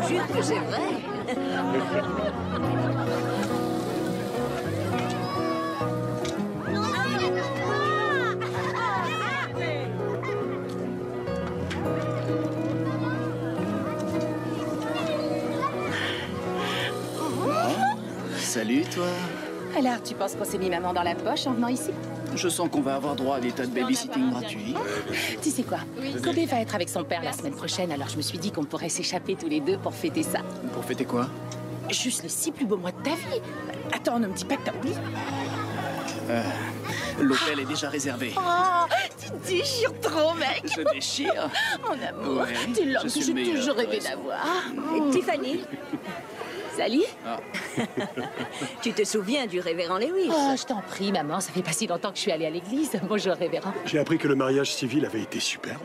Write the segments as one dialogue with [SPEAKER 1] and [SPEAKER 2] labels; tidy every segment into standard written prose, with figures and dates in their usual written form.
[SPEAKER 1] vous jure que c'est vrai.
[SPEAKER 2] Salut, toi.
[SPEAKER 3] Alors, tu penses qu'on s'est mis maman dans la poche en venant ici?
[SPEAKER 2] Je sens qu'on va avoir droit à des tas de babysitting gratuits.
[SPEAKER 3] Tu sais quoi? Kobe va être avec son père la semaine prochaine, alors je me suis dit qu'on pourrait s'échapper tous les deux pour fêter ça.
[SPEAKER 2] Pour fêter quoi?
[SPEAKER 3] Juste les 6 plus beaux mois de ta vie. Attends, ne me dis pas que t'as oublié.
[SPEAKER 2] L'hôtel est déjà réservé.
[SPEAKER 3] Oh, tu déchires trop, mec.
[SPEAKER 2] Je déchire.
[SPEAKER 3] Mon amour,
[SPEAKER 2] Ouais,
[SPEAKER 3] t'es l'homme
[SPEAKER 2] je
[SPEAKER 3] que
[SPEAKER 2] suis
[SPEAKER 3] j'ai
[SPEAKER 2] le meilleur,
[SPEAKER 3] toujours rêvé
[SPEAKER 2] ouais.
[SPEAKER 3] d'avoir.
[SPEAKER 1] Et Tiffany,
[SPEAKER 3] Salut.
[SPEAKER 1] tu te souviens du révérend Lewis?
[SPEAKER 3] Oh, je t'en prie, maman, ça fait pas si longtemps que je suis allée à l'église. Bonjour, révérend.
[SPEAKER 4] J'ai appris que le mariage civil avait été superbe.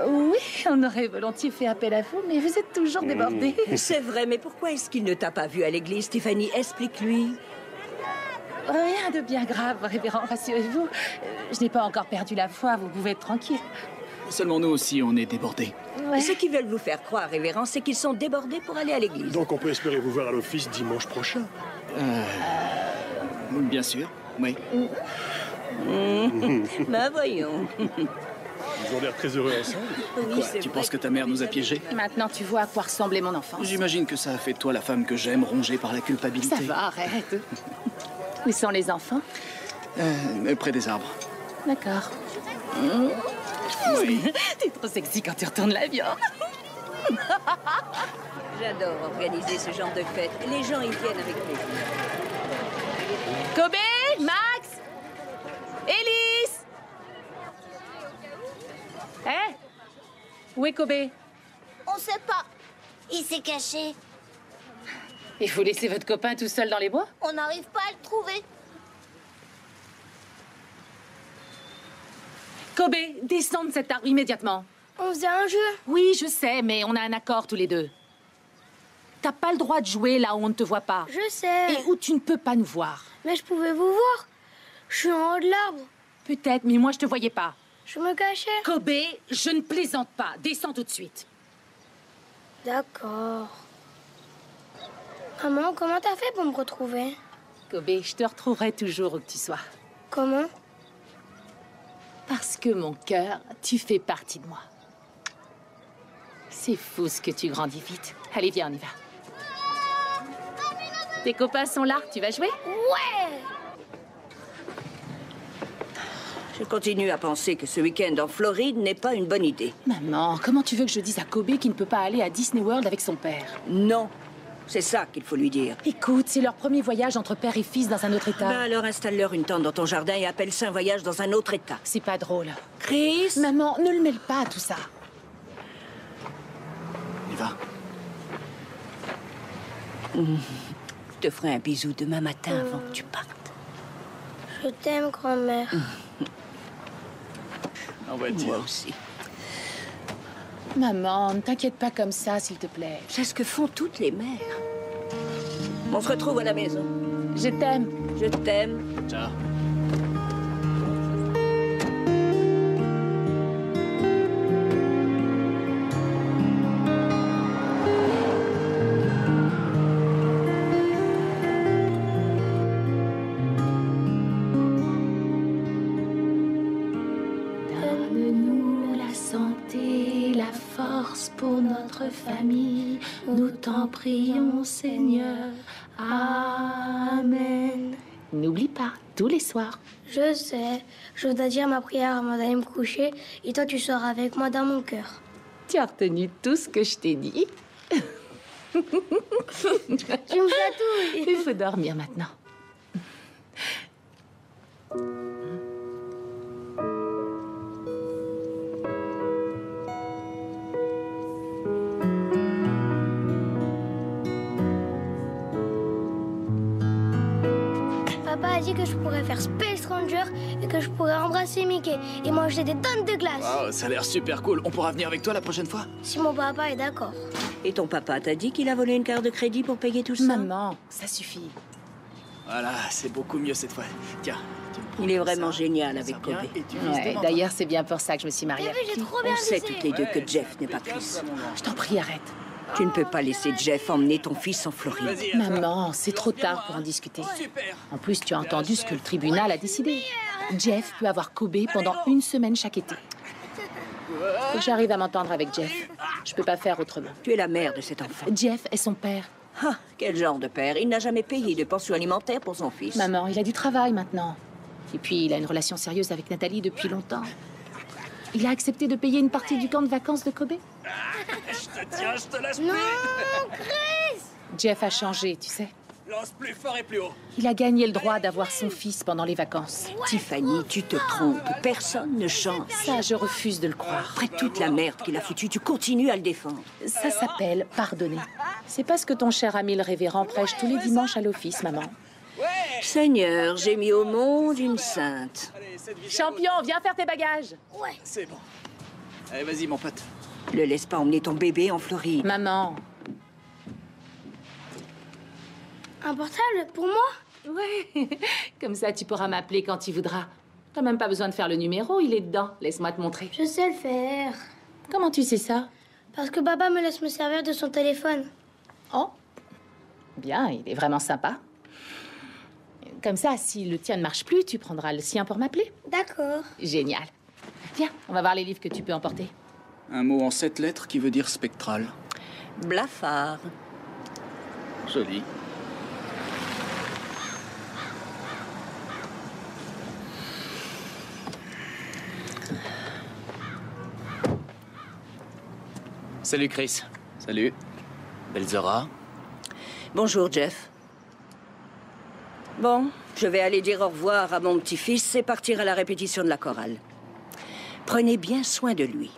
[SPEAKER 3] Oui, on aurait volontiers fait appel à vous, mais vous êtes toujours débordés.
[SPEAKER 1] C'est vrai, mais pourquoi est-ce qu'il ne t'a pas vu à l'église, Tiffany? Explique-lui.
[SPEAKER 3] Rien de bien grave, révérend, rassurez-vous. Je n'ai pas encore perdu la foi, vous pouvez être tranquille.
[SPEAKER 2] Seulement nous aussi, on est débordés.
[SPEAKER 3] Ouais.
[SPEAKER 1] Ce qu'ils veulent vous faire croire, révérend, c'est qu'ils sont débordés pour aller à l'église.
[SPEAKER 4] Donc on peut espérer vous voir à l'office dimanche prochain.
[SPEAKER 2] Bien sûr, oui.
[SPEAKER 1] Ben voyons.
[SPEAKER 4] Ils ont l'air très heureux ensemble.
[SPEAKER 1] Oui, c'est
[SPEAKER 2] Tu
[SPEAKER 1] vrai
[SPEAKER 2] penses que ta mère nous a piégés?
[SPEAKER 3] Maintenant, tu vois à quoi ressemblait mon enfance.
[SPEAKER 2] J'imagine que ça a fait de toi la femme que j'aime, rongée par la culpabilité.
[SPEAKER 3] Ça va, arrête. Où sont les enfants?
[SPEAKER 2] Près des arbres.
[SPEAKER 3] D'accord.
[SPEAKER 2] Oui.
[SPEAKER 3] T'es trop sexy quand tu retournes l'avion.
[SPEAKER 1] J'adore organiser ce genre de fête. Les gens y viennent avec plaisir.
[SPEAKER 3] Kobe, Max, Elise. Hé? Où est Kobe?
[SPEAKER 5] On sait pas. Il s'est caché.
[SPEAKER 3] Et vous laissez votre copain tout seul dans les bois?
[SPEAKER 5] On n'arrive pas à le trouver.
[SPEAKER 3] Kobe, descends de cet arbre immédiatement.
[SPEAKER 5] On faisait un jeu.
[SPEAKER 3] Oui, je sais, mais on a un accord tous les deux. T'as pas le droit de jouer là où on ne te voit pas.
[SPEAKER 5] Je sais.
[SPEAKER 3] Et où tu ne peux pas nous voir.
[SPEAKER 5] Mais je pouvais vous voir. Je suis en haut de l'arbre.
[SPEAKER 3] Peut-être, mais moi je te voyais pas.
[SPEAKER 5] Je me cachais.
[SPEAKER 3] Kobe, je ne plaisante pas. Descends tout de suite.
[SPEAKER 5] D'accord. Maman, comment t'as fait pour me retrouver?
[SPEAKER 3] Kobe, je te retrouverai toujours où que tu sois.
[SPEAKER 5] Comment?
[SPEAKER 3] Parce que mon cœur, tu fais partie de moi. C'est fou ce que tu grandis vite. Allez, viens, on y va. Tes copains sont là, tu vas jouer?
[SPEAKER 5] Ouais!
[SPEAKER 1] Je continue à penser que ce week-end en Floride n'est pas une bonne idée.
[SPEAKER 3] Maman, comment tu veux que je dise à Kobe qu'il ne peut pas aller à Disney World avec son père?
[SPEAKER 1] Non, c'est ça qu'il faut lui dire.
[SPEAKER 3] Écoute, c'est leur premier voyage entre père et fils dans un autre état.
[SPEAKER 1] Ben alors installe-leur une tente dans ton jardin et appelle ça un voyage dans un autre état.
[SPEAKER 3] C'est pas drôle.
[SPEAKER 1] Chris?
[SPEAKER 3] Maman, ne le mêle pas à tout ça.
[SPEAKER 2] On y va.
[SPEAKER 1] Je te ferai un bisou demain matin avant que tu partes.
[SPEAKER 5] Je t'aime, grand-mère.
[SPEAKER 2] On va dire.
[SPEAKER 1] Moi aussi.
[SPEAKER 3] Maman, ne t'inquiète pas comme ça, s'il te plaît.
[SPEAKER 1] C'est ce que font toutes les mères. On se retrouve à la maison.
[SPEAKER 3] Je t'aime.
[SPEAKER 1] Je t'aime.
[SPEAKER 2] Ciao.
[SPEAKER 3] Donne-nous la santé, la force pour notre famille. Nous t'en prions, Seigneur. Amen. N'oublie pas, tous les soirs.
[SPEAKER 5] Je sais. Je dois dire ma prière avant d'aller me coucher. Et toi, tu seras avec moi dans mon cœur.
[SPEAKER 3] Tu as retenu tout ce que je t'ai dit.
[SPEAKER 5] Tu me chatouilles.
[SPEAKER 3] Il faut dormir maintenant.
[SPEAKER 5] Papa a dit que je pourrais faire Space Ranger et que je pourrais embrasser Mickey et manger des tonnes de glace.
[SPEAKER 2] Wow, ça a l'air super cool. On pourra venir avec toi la prochaine fois?
[SPEAKER 5] Si mon papa est d'accord.
[SPEAKER 1] Et ton papa t'a dit qu'il a volé une carte de crédit pour payer tout ça?
[SPEAKER 3] Maman, ça suffit.
[SPEAKER 2] Voilà, c'est beaucoup mieux cette fois. Tiens. tu me prends
[SPEAKER 1] Il est
[SPEAKER 2] comme
[SPEAKER 1] vraiment
[SPEAKER 2] ça,
[SPEAKER 1] génial
[SPEAKER 2] ça
[SPEAKER 1] avec
[SPEAKER 2] bien,
[SPEAKER 1] Kobe.
[SPEAKER 2] et tu vises
[SPEAKER 3] Ouais,
[SPEAKER 2] devant
[SPEAKER 3] d'ailleurs, c'est bien pour ça que je me suis mariée
[SPEAKER 5] T'as vu,
[SPEAKER 3] avec
[SPEAKER 5] j'ai
[SPEAKER 3] lui.
[SPEAKER 5] trop bien
[SPEAKER 1] On sait
[SPEAKER 5] visé.
[SPEAKER 1] toutes les deux que
[SPEAKER 2] Ouais,
[SPEAKER 1] Jeff n'est pas
[SPEAKER 2] fais comme
[SPEAKER 1] Chris.
[SPEAKER 2] ça, mon grand.
[SPEAKER 3] Je t'en prie, arrête.
[SPEAKER 1] Tu ne peux pas laisser Jeff emmener ton fils en Floride.
[SPEAKER 2] Vas-y, à toi.
[SPEAKER 3] Maman, c'est trop tard pour en discuter.
[SPEAKER 2] Super.
[SPEAKER 3] En plus, tu as entendu ce que le tribunal a décidé. Jeff peut avoir Kobe pendant 1 semaine chaque été. Faut que j'arrive à m'entendre avec Jeff. Je peux pas faire autrement.
[SPEAKER 1] Tu es la mère de cet enfant.
[SPEAKER 3] Jeff est son père.
[SPEAKER 1] Ah, quel genre de père? Il n'a jamais payé de pension alimentaire pour son fils.
[SPEAKER 3] Maman, il a du travail maintenant. Et puis, il a une relation sérieuse avec Nathalie depuis longtemps. Il a accepté de payer une partie du camp de vacances de Kobe.
[SPEAKER 2] Tiens, je te lâche
[SPEAKER 5] Non,
[SPEAKER 2] plus.
[SPEAKER 5] Chris!
[SPEAKER 3] Jeff a changé, tu sais.
[SPEAKER 2] Lance plus fort et plus haut.
[SPEAKER 3] Il a gagné le droit d'avoir son fils pendant les vacances.
[SPEAKER 1] Tiffany, tu te trompes. Personne ne change.
[SPEAKER 3] Ça, je refuse de le croire.
[SPEAKER 1] Après toute la merde qu'il a foutue, tu continues à le défendre.
[SPEAKER 3] Ça s'appelle pardonner. C'est pas ce que ton cher ami le révérend prêche tous les dimanches à l'office, maman.
[SPEAKER 1] Seigneur, j'ai mis au monde une sainte.
[SPEAKER 2] Allez, cette vie.
[SPEAKER 3] Champion, viens faire tes bagages.
[SPEAKER 2] C'est bon. Allez, vas-y, mon pote.
[SPEAKER 1] Ne laisse pas emmener ton bébé en Floride.
[SPEAKER 3] Maman.
[SPEAKER 5] Un portable pour moi?
[SPEAKER 3] Ouais. Comme ça, tu pourras m'appeler quand tu voudras. T'as même pas besoin de faire le numéro, il est dedans. Laisse-moi te montrer.
[SPEAKER 5] Je sais le faire.
[SPEAKER 3] Comment tu sais ça?
[SPEAKER 5] Parce que papa me laisse me servir de son téléphone.
[SPEAKER 3] Oh. Bien, il est vraiment sympa. Comme ça, si le tien ne marche plus, tu prendras le sien pour m'appeler.
[SPEAKER 5] D'accord.
[SPEAKER 3] Génial. Viens, on va voir les livres que tu peux emporter.
[SPEAKER 2] Un mot en 7 lettres qui veut dire spectral.
[SPEAKER 1] Blafard.
[SPEAKER 2] Joli. Salut Chris. Salut. Belzora.
[SPEAKER 1] Bonjour, Jeff. Bon, je vais aller dire au revoir à mon petit-fils et partir à la répétition de la chorale. Prenez bien soin de lui.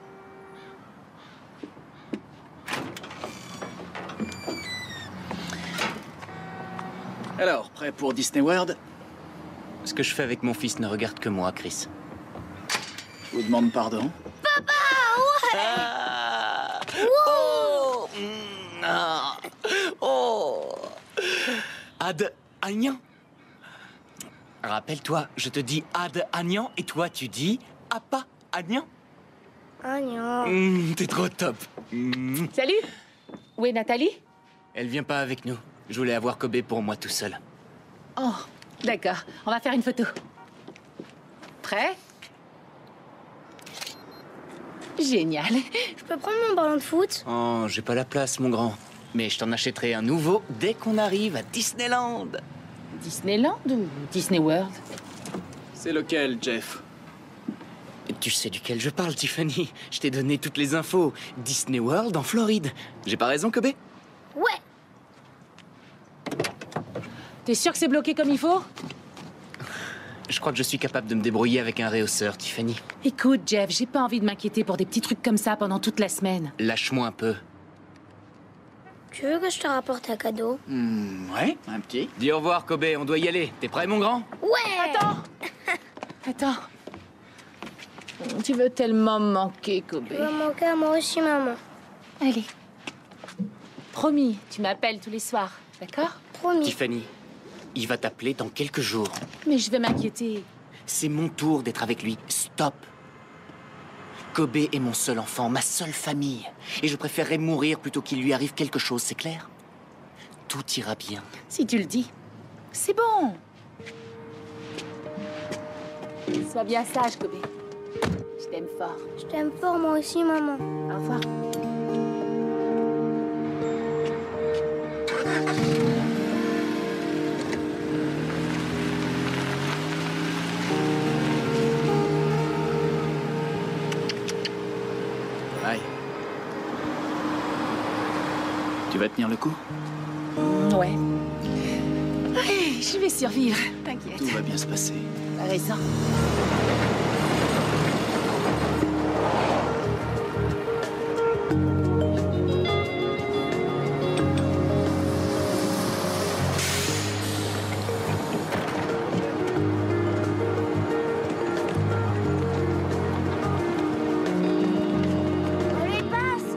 [SPEAKER 2] Alors, prêt pour Disney World? Ce que je fais avec mon fils ne regarde que moi, Chris. Je vous demande pardon.
[SPEAKER 6] Oh, ah, oh. Ad Agnan. Rappelle-toi, je te dis Ad Agnan et toi tu dis Appa Agnan.
[SPEAKER 5] Ah non.
[SPEAKER 6] T'es trop top.
[SPEAKER 3] Salut. Où est Nathalie?
[SPEAKER 6] Elle vient pas avec nous. Je voulais avoir Kobe pour moi tout seul.
[SPEAKER 3] Oh, d'accord. On va faire une photo. Prêt? Génial.
[SPEAKER 5] Je peux prendre mon ballon de foot?
[SPEAKER 6] Oh, j'ai pas la place, mon grand. Mais je t'en achèterai un nouveau dès qu'on arrive à Disneyland.
[SPEAKER 3] Disneyland ou Disney World?
[SPEAKER 2] C'est lequel, Jeff?
[SPEAKER 6] Tu sais duquel je parle, Tiffany. Je t'ai donné toutes les infos. Disney World en Floride. J'ai pas raison, Kobe?
[SPEAKER 5] Ouais.
[SPEAKER 3] T'es sûr que c'est bloqué comme il faut?
[SPEAKER 6] Je crois que je suis capable de me débrouiller avec un réhausseur, Tiffany.
[SPEAKER 3] Écoute, Jeff, j'ai pas envie de m'inquiéter pour des petits trucs comme ça pendant toute la semaine.
[SPEAKER 6] Lâche-moi un peu.
[SPEAKER 5] Tu veux que je te rapporte un cadeau?
[SPEAKER 2] Ouais, un petit.
[SPEAKER 6] Dis au revoir, Kobe. On doit y aller. T'es prêt, mon grand?
[SPEAKER 5] Ouais.
[SPEAKER 3] Attends. Tu veux tellement me manquer, Kobe.
[SPEAKER 5] Tu vas manquer à moi aussi, maman.
[SPEAKER 3] Allez. Promis, tu m'appelles tous les soirs, d'accord?
[SPEAKER 5] Promis.
[SPEAKER 6] Tiffany, il va t'appeler dans quelques jours.
[SPEAKER 3] Mais je vais m'inquiéter.
[SPEAKER 6] C'est mon tour d'être avec lui. Stop. Kobe est mon seul enfant, ma seule famille. Et je préférerais mourir plutôt qu'il lui arrive quelque chose, c'est clair? Tout ira bien.
[SPEAKER 3] Si tu le dis. C'est bon. Sois bien sage, Kobe. Je t'aime fort.
[SPEAKER 5] Je t'aime fort, moi aussi, maman.
[SPEAKER 3] Au revoir.
[SPEAKER 2] Aïe. Tu vas tenir le coup?
[SPEAKER 3] Ouais. Ouais, je vais survivre. T'inquiète.
[SPEAKER 2] Tout va bien se passer.
[SPEAKER 3] T'as raison.
[SPEAKER 5] Allez, passe.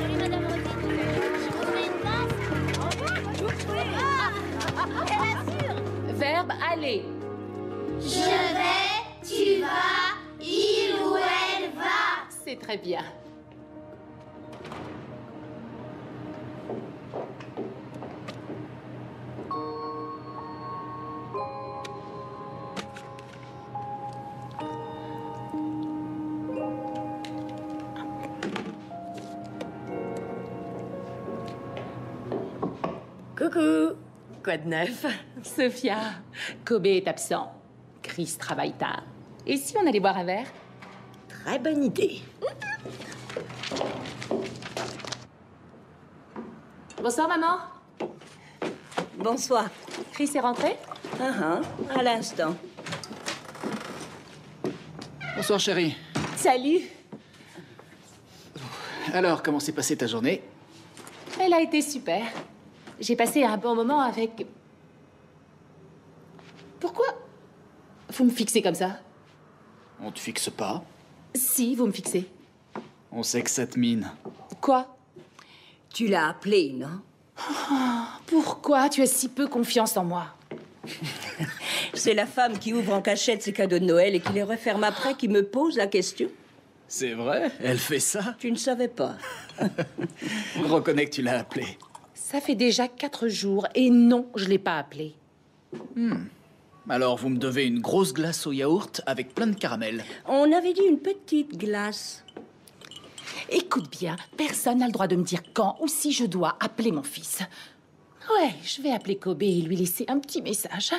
[SPEAKER 5] Allez, madame. On fait une passe.
[SPEAKER 3] Verbe très bien.
[SPEAKER 1] Coucou.
[SPEAKER 7] Quoi de neuf?
[SPEAKER 3] Sophia, Kobe est absent. Chris travaille tard. Et si on allait boire un verre?
[SPEAKER 7] Très bonne idée.
[SPEAKER 3] Bonsoir, maman.
[SPEAKER 1] Bonsoir.
[SPEAKER 3] Chris est rentré?
[SPEAKER 1] À l'instant.
[SPEAKER 2] Bonsoir, chérie.
[SPEAKER 3] Salut.
[SPEAKER 2] Alors, comment s'est passée ta journée?
[SPEAKER 3] Elle a été super. J'ai passé un bon moment avec... Pourquoi vous me fixez comme ça?
[SPEAKER 2] On te fixe pas.
[SPEAKER 3] Si, vous me fixez.
[SPEAKER 2] On sait que ça te mine.
[SPEAKER 3] Quoi?
[SPEAKER 1] Tu l'as appelé, non?
[SPEAKER 3] Pourquoi tu as si peu confiance en moi?
[SPEAKER 1] C'est la femme qui ouvre en cachette ses cadeaux de Noël et qui les referme après qui me pose la question.
[SPEAKER 2] C'est vrai? Elle fait ça?
[SPEAKER 1] Tu ne savais pas.
[SPEAKER 2] Reconnais que tu l'as appelée.
[SPEAKER 3] Ça fait déjà 4 jours et non, je l'ai pas appelé.
[SPEAKER 2] Alors, vous me devez une grosse glace au yaourt avec plein de caramel.
[SPEAKER 1] On avait dit une petite glace.
[SPEAKER 3] Écoute bien, personne n'a le droit de me dire quand ou si je dois appeler mon fils. Ouais, je vais appeler Kobe et lui laisser un petit message.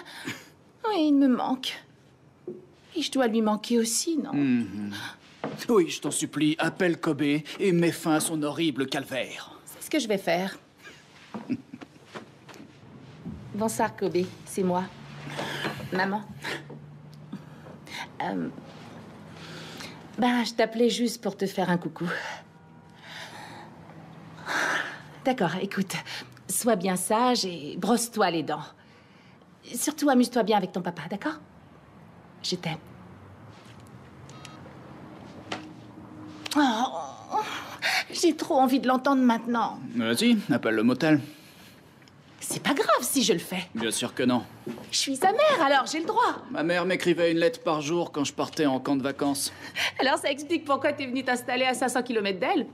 [SPEAKER 3] Oui, il me manque. Et je dois lui manquer aussi, non?
[SPEAKER 2] Oui, je t'en supplie, appelle Kobe et mets fin à son horrible calvaire.
[SPEAKER 3] C'est ce que je vais faire. Bonsoir, Kobe, c'est moi. Maman. Je t'appelais juste pour te faire un coucou. D'accord, écoute, sois bien sage et brosse-toi les dents. Surtout, amuse-toi bien avec ton papa, d'accord? Je t'aime. Oh, j'ai trop envie de l'entendre maintenant.
[SPEAKER 2] Vas-y, appelle le motel.
[SPEAKER 3] C'est pas grave si je le fais.
[SPEAKER 2] Bien sûr que non.
[SPEAKER 3] Je suis sa mère, alors j'ai le droit.
[SPEAKER 2] Ma mère m'écrivait une lettre par jour quand je partais en camp de vacances.
[SPEAKER 3] Alors ça explique pourquoi t'es venu t'installer à 500 km d'elle.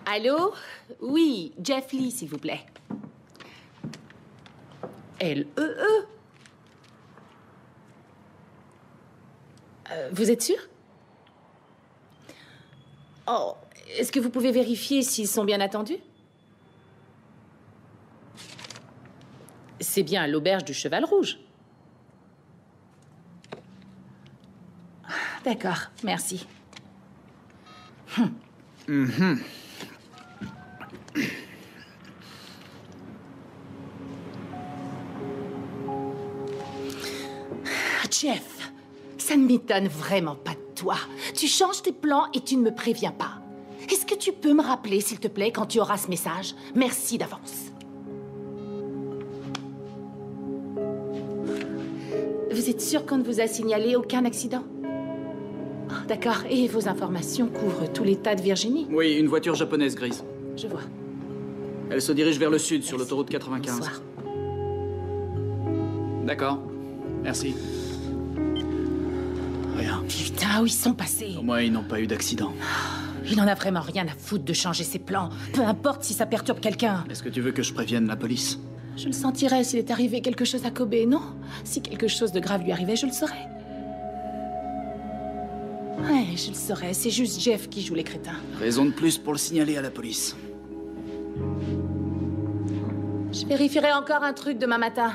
[SPEAKER 3] Allô? Oui, Jeff Lee, s'il vous plaît. L-E-E. Vous êtes sûr? Oh, est-ce que vous pouvez vérifier s'ils sont bien attendus? C'est bien à l'auberge du Cheval Rouge. D'accord, merci. Jeff, ça ne m'étonne vraiment pas de toi. Tu changes tes plans et tu ne me préviens pas. Est-ce que tu peux me rappeler, s'il te plaît, quand tu auras ce message? Merci d'avance. Vous êtes sûr qu'on ne vous a signalé aucun accident? Oh, d'accord. Et vos informations couvrent tout l'État de Virginie?
[SPEAKER 2] Oui, une voiture japonaise grise.
[SPEAKER 3] Je vois.
[SPEAKER 2] Elle se dirige vers le sud, sur l'autoroute 95.
[SPEAKER 3] Bonsoir.
[SPEAKER 2] D'accord. Merci. Rien.
[SPEAKER 3] Putain, où ils sont passés?
[SPEAKER 2] Au moins, ils n'ont pas eu d'accident.
[SPEAKER 3] Il en a vraiment rien à foutre de changer ses plans. Peu importe si ça perturbe quelqu'un.
[SPEAKER 2] Est-ce que tu veux que je prévienne la police?
[SPEAKER 3] Je le sentirais s'il est arrivé quelque chose à Kobe, non? Si quelque chose de grave lui arrivait, je le saurais. Ouais, je le saurais. C'est juste Jeff qui joue les crétins.
[SPEAKER 2] Raison de plus pour le signaler à la police.
[SPEAKER 3] Je vérifierai encore un truc demain matin.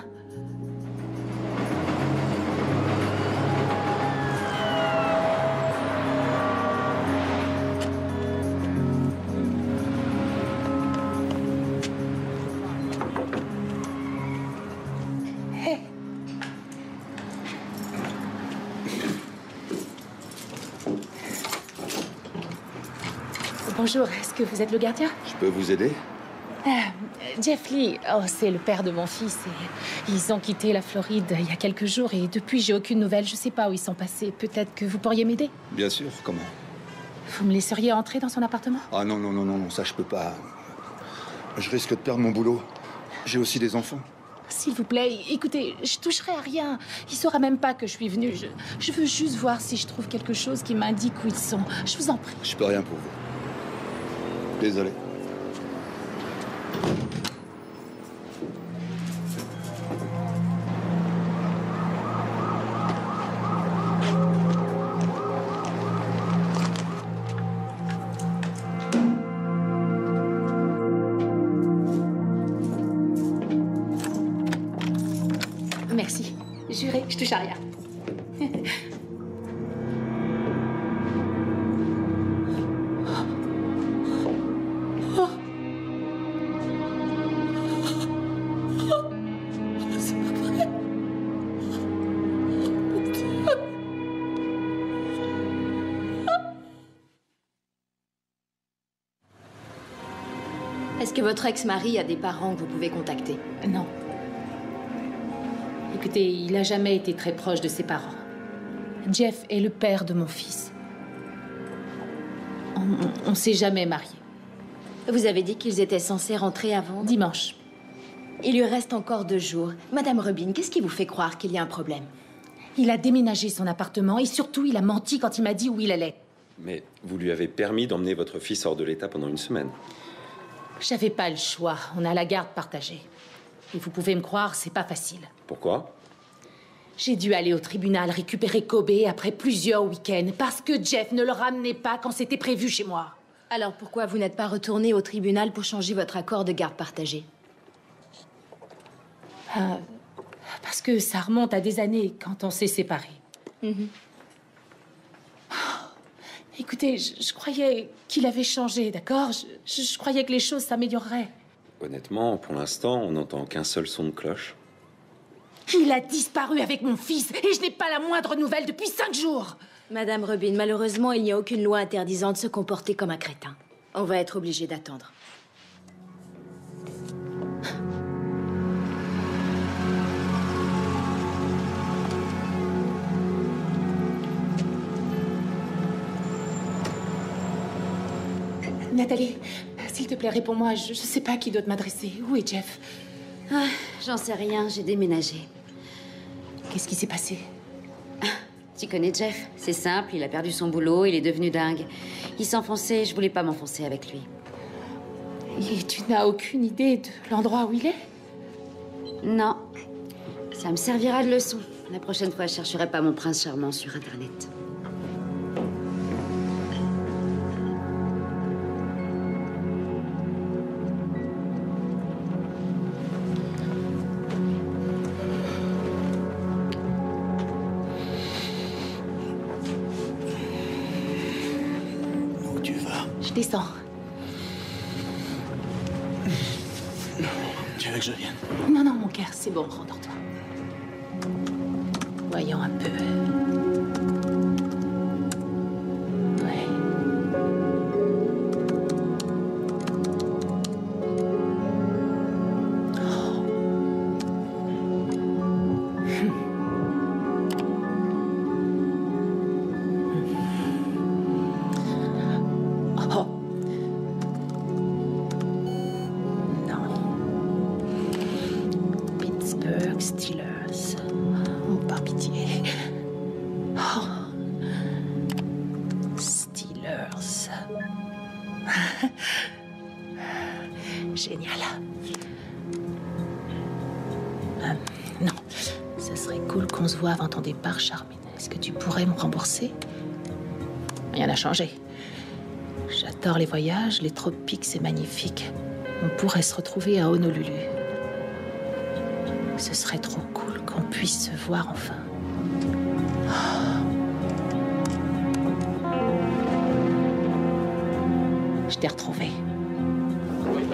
[SPEAKER 3] Bonjour, est-ce que vous êtes le gardien?
[SPEAKER 8] Je peux vous aider?
[SPEAKER 3] Jeff Lee, oh, c'est le père de mon fils. Et ils ont quitté la Floride il y a quelques jours et depuis, j'ai aucune nouvelle. Je sais pas où ils sont passés. Peut-être que vous pourriez m'aider?
[SPEAKER 8] Bien sûr, comment?
[SPEAKER 3] Vous me laisseriez entrer dans son appartement?
[SPEAKER 8] Ah non, non, non, non, ça je peux pas. Je risque de perdre mon boulot. J'ai aussi des enfants.
[SPEAKER 3] S'il vous plaît, écoutez, je toucherai à rien. Il saura même pas que je suis venue. Je veux juste voir si je trouve quelque chose qui m'indique où ils sont. Je vous en prie.
[SPEAKER 8] Je peux rien pour vous. Désolé.
[SPEAKER 3] Merci. Juré, je touche à rien.
[SPEAKER 9] Est-ce que votre ex-mari a des parents que vous pouvez contacter?
[SPEAKER 3] Non. Écoutez, il n'a jamais été très proche de ses parents. Jeff est le père de mon fils. On s'est jamais mariés.
[SPEAKER 9] Vous avez dit qu'ils étaient censés rentrer avant?
[SPEAKER 3] Dimanche.
[SPEAKER 9] Il lui reste encore 2 jours. Madame Rubin, qu'est-ce qui vous fait croire qu'il y a un problème?
[SPEAKER 3] Il a déménagé son appartement et surtout, il a menti quand il m'a dit où il allait.
[SPEAKER 10] Mais vous lui avez permis d'emmener votre fils hors de l'État pendant 1 semaine.
[SPEAKER 3] J'avais pas le choix. On a la garde partagée. Et vous pouvez me croire, c'est pas facile.
[SPEAKER 10] Pourquoi?
[SPEAKER 3] J'ai dû aller au tribunal récupérer Kobe après plusieurs week-ends parce que Jeff ne le ramenait pas quand c'était prévu chez moi.
[SPEAKER 9] Alors pourquoi vous n'êtes pas retourné au tribunal pour changer votre accord de garde partagée?
[SPEAKER 3] Parce que ça remonte à des années quand on s'est séparés. Écoutez, je croyais qu'il avait changé, d'accord? Je croyais que les choses s'amélioreraient.
[SPEAKER 10] Honnêtement, pour l'instant, on n'entend qu'un seul son de cloche.
[SPEAKER 3] Il a disparu avec mon fils et je n'ai pas la moindre nouvelle depuis 5 jours.
[SPEAKER 9] Madame Rubin, malheureusement, il n'y a aucune loi interdisant de se comporter comme un crétin. On va être obligé d'attendre.
[SPEAKER 3] Nathalie, s'il te plaît, réponds-moi. Je sais pas à qui doit m'adresser. Où est Jeff?
[SPEAKER 11] Ah, j'en sais rien, j'ai déménagé.
[SPEAKER 3] Qu'est-ce qui s'est passé?
[SPEAKER 11] Tu connais Jeff? C'est simple, il a perdu son boulot, il est devenu dingue. Il s'enfonçait, je voulais pas m'enfoncer avec lui.
[SPEAKER 3] Et tu n'as aucune idée de l'endroit où il est?
[SPEAKER 11] Non. Ça me servira de leçon. La prochaine fois, je chercherai pas mon prince charmant sur Internet.
[SPEAKER 2] Où tu vas?
[SPEAKER 3] Je descends.
[SPEAKER 2] Tu veux que je vienne?
[SPEAKER 3] Non, non, mon cœur, c'est bon, rendors-toi. Voyons un peu. Ouais. Oh. Non. Pittsburgh Steelers. Oh, par pitié. Oh. Steelers. Génial. Non. Ça serait cool qu'on se voit avant ton départ, Charmine. Est-ce que tu pourrais me rembourser? Rien n'a changé. J'adore les voyages, les tropiques, c'est magnifique. On pourrait se retrouver à Honolulu. Ce serait trop cool qu'on puisse se voir enfin. Je t'ai retrouvé.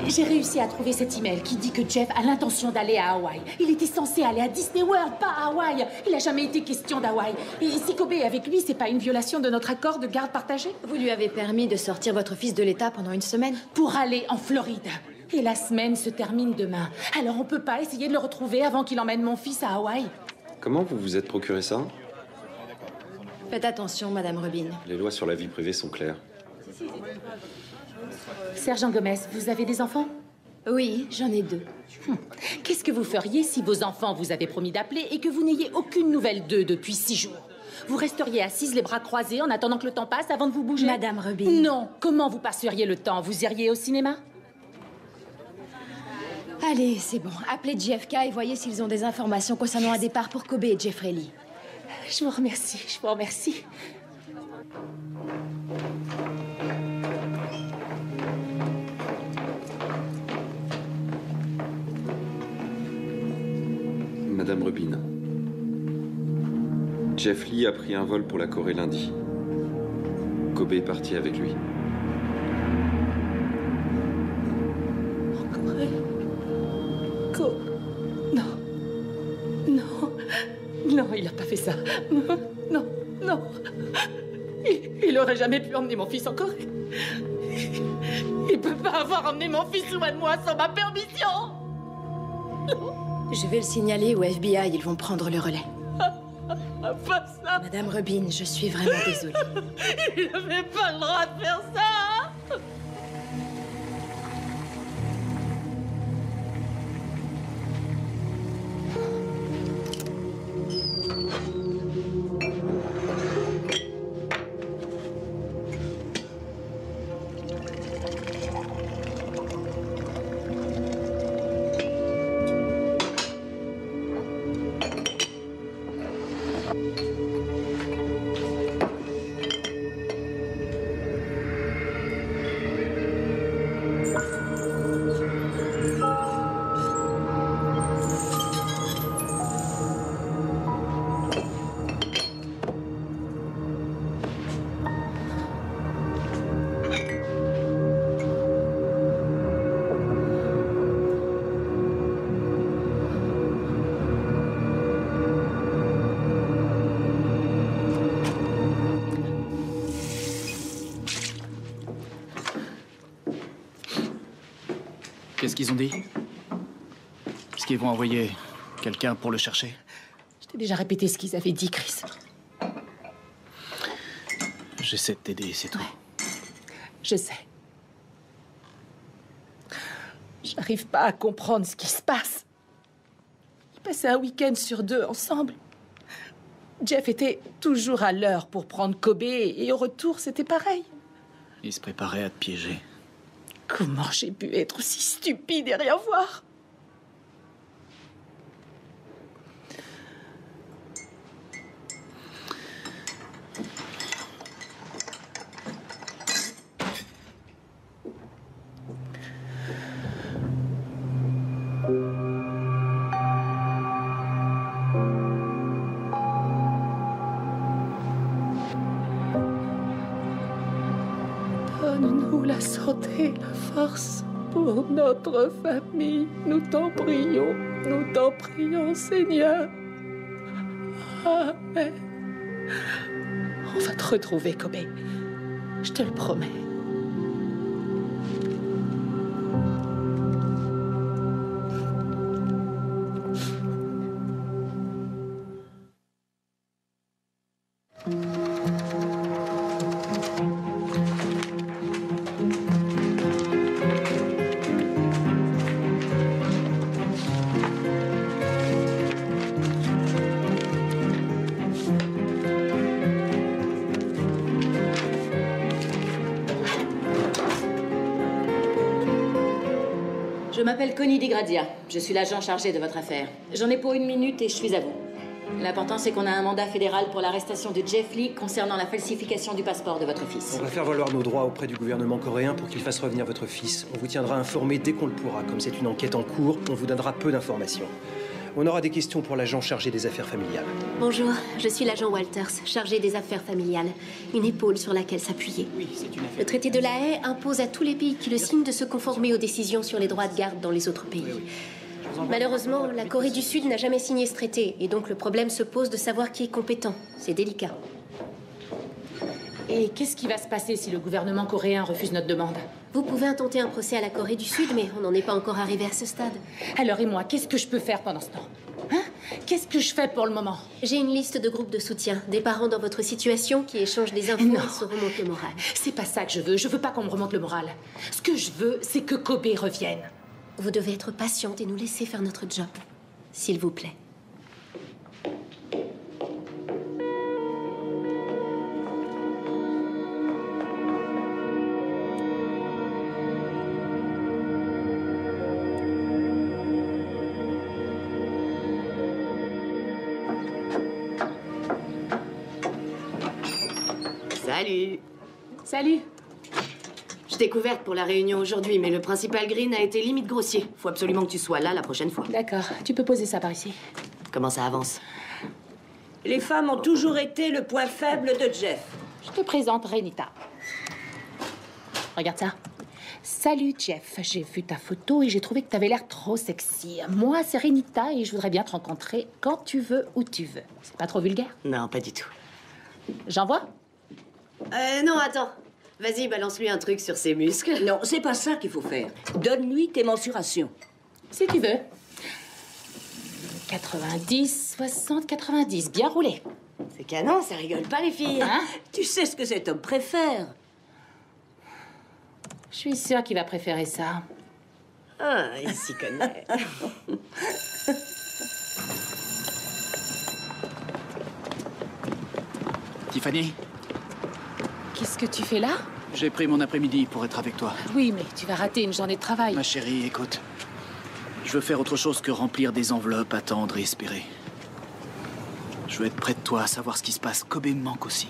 [SPEAKER 3] J'ai réussi à trouver cet email qui dit que Jeff a l'intention d'aller à Hawaï. Il était censé aller à Disney World, pas à Hawaï. Il n'a jamais été question d'Hawaï. Et si Kobe est avec lui, c'est pas une violation de notre accord de garde partagée?
[SPEAKER 9] Vous lui avez permis de sortir votre fils de l'État pendant 1 semaine?
[SPEAKER 3] Pour aller en Floride. Et la semaine se termine demain. Alors on peut pas essayer de le retrouver avant qu'il emmène mon fils à Hawaï?
[SPEAKER 10] Comment vous vous êtes procuré ça?
[SPEAKER 9] Faites attention, Madame Rubin.
[SPEAKER 10] Les lois sur la vie privée sont claires.
[SPEAKER 3] Sergent Gomez, vous avez des enfants?
[SPEAKER 9] Oui, j'en ai 2.
[SPEAKER 3] Qu'est-ce que vous feriez si vos enfants vous avaient promis d'appeler et que vous n'ayez aucune nouvelle d'eux depuis 6 jours? Vous resteriez assise les bras croisés en attendant que le temps passe avant de vous bouger?
[SPEAKER 9] Madame Rubin.
[SPEAKER 3] Non. Comment vous passeriez le temps? Vous iriez au cinéma?
[SPEAKER 9] Allez, c'est bon. Appelez JFK et voyez s'ils ont des informations concernant un départ pour Kobe et Jeffrey Lee.
[SPEAKER 3] Je vous remercie, je vous remercie.
[SPEAKER 10] Madame Rubin. Jeff Lee a pris un vol pour la Corée lundi. Kobe est parti avec lui.
[SPEAKER 3] En Corée? Non. Non. Non, il n'a pas fait ça. Non, non, non. Il aurait jamais pu emmener mon fils en Corée. Il peut pas avoir emmené mon fils loin de moi sans ma permission.
[SPEAKER 9] Je vais le signaler au FBI, ils vont prendre le relais.
[SPEAKER 3] Pas ça.
[SPEAKER 9] Madame Rubin, je suis vraiment désolée.
[SPEAKER 3] Il n'avait pas le droit de faire ça.
[SPEAKER 2] Qu'est-ce qu'ils ont dit? Est-ce qu'ils vont envoyer quelqu'un pour le chercher?
[SPEAKER 3] Je t'ai déjà répété ce qu'ils avaient dit, Chris.
[SPEAKER 2] J'essaie de t'aider, c'est tout.
[SPEAKER 3] Je sais. J'arrive pas à comprendre ce qui se passe. Ils passaient un week-end sur 2 ensemble. Jeff était toujours à l'heure pour prendre Kobe et au retour, c'était pareil.
[SPEAKER 2] Ils se préparaient à te piéger.
[SPEAKER 3] Comment j'ai pu être aussi stupide et rien voir? Donne-nous la santé, la force pour notre famille. Nous t'en prions, Seigneur. Amen. On va te retrouver, Kobe. Je te le promets.
[SPEAKER 11] Je m'appelle Connie Digradia. Je suis l'agent chargé de votre affaire. J'en ai pour 1 minute et je suis à vous. L'important, c'est qu'on a un mandat fédéral pour l'arrestation de Jeff Lee concernant la falsification du passeport de votre fils.
[SPEAKER 12] On va faire valoir nos droits auprès du gouvernement coréen pour qu'il fasse revenir votre fils. On vous tiendra informé dès qu'on le pourra. Comme c'est une enquête en cours, on vous donnera peu d'informations. On aura des questions pour l'agent chargé des affaires familiales.
[SPEAKER 13] Bonjour, je suis l'agent Walters, chargé des affaires familiales. Une épaule sur laquelle s'appuyer.
[SPEAKER 2] Oui, c'est une affaire.
[SPEAKER 13] Le traité de La Haye impose à tous les pays qui le signent de se conformer aux décisions sur les droits de garde dans les autres pays.
[SPEAKER 2] Oui.
[SPEAKER 13] Malheureusement, la Corée du Sud n'a jamais signé ce traité, et donc le problème se pose de savoir qui est compétent. C'est délicat.
[SPEAKER 3] Et qu'est-ce qui va se passer si le gouvernement coréen refuse notre demande?
[SPEAKER 13] Vous pouvez intenter un procès à la Corée du Sud, mais on n'en est pas encore arrivé à ce stade.
[SPEAKER 3] Alors, et moi, qu'est-ce que je peux faire pendant ce temps? Hein? Qu'est-ce que je fais pour le moment?
[SPEAKER 13] J'ai une liste de groupes de soutien, des parents dans votre situation qui échangent des infos et se remontent le moral.
[SPEAKER 3] C'est pas ça que je veux. Je veux pas qu'on me remonte le moral. Ce que je veux, c'est que Kobe revienne.
[SPEAKER 13] Vous devez être patiente et nous laisser faire notre job. S'il vous plaît.
[SPEAKER 7] Salut.
[SPEAKER 3] Salut.
[SPEAKER 7] Je t'ai couverte pour la réunion aujourd'hui, mais le principal green a été limite grossier. Faut absolument que tu sois là la prochaine fois.
[SPEAKER 3] D'accord, tu peux poser ça par ici.
[SPEAKER 7] Comment ça avance?
[SPEAKER 1] Les femmes ont toujours été le point faible de Jeff.
[SPEAKER 3] Je te présente Renita. Regarde ça. Salut Jeff, j'ai vu ta photo et j'ai trouvé que t'avais l'air trop sexy. Moi, c'est Renita et je voudrais bien te rencontrer quand tu veux, où tu veux. C'est pas trop vulgaire?
[SPEAKER 7] Non, pas du tout.
[SPEAKER 3] J'envoie?
[SPEAKER 7] Non, attends. Vas-y, balance-lui un truc sur ses muscles.
[SPEAKER 1] Non, c'est pas ça qu'il faut faire. Donne-lui tes mensurations.
[SPEAKER 3] Si tu veux. 90, 60, 90. Bien roulé.
[SPEAKER 7] C'est canon, ça rigole pas, les filles.
[SPEAKER 3] Hein?
[SPEAKER 1] Tu sais ce que cet homme préfère.
[SPEAKER 3] Je suis sûre qu'il va préférer ça.
[SPEAKER 7] Ah, il s'y connaît.
[SPEAKER 2] Tiffany,
[SPEAKER 3] Qu'est-ce que tu fais là?
[SPEAKER 2] j'ai pris mon après-midi pour être avec toi.
[SPEAKER 3] Oui, mais tu vas rater une journée de travail.
[SPEAKER 2] Ma chérie, écoute. Je veux faire autre chose que remplir des enveloppes, attendre et espérer. Je veux être près de toi, savoir ce qui se passe. Kobe me manque aussi.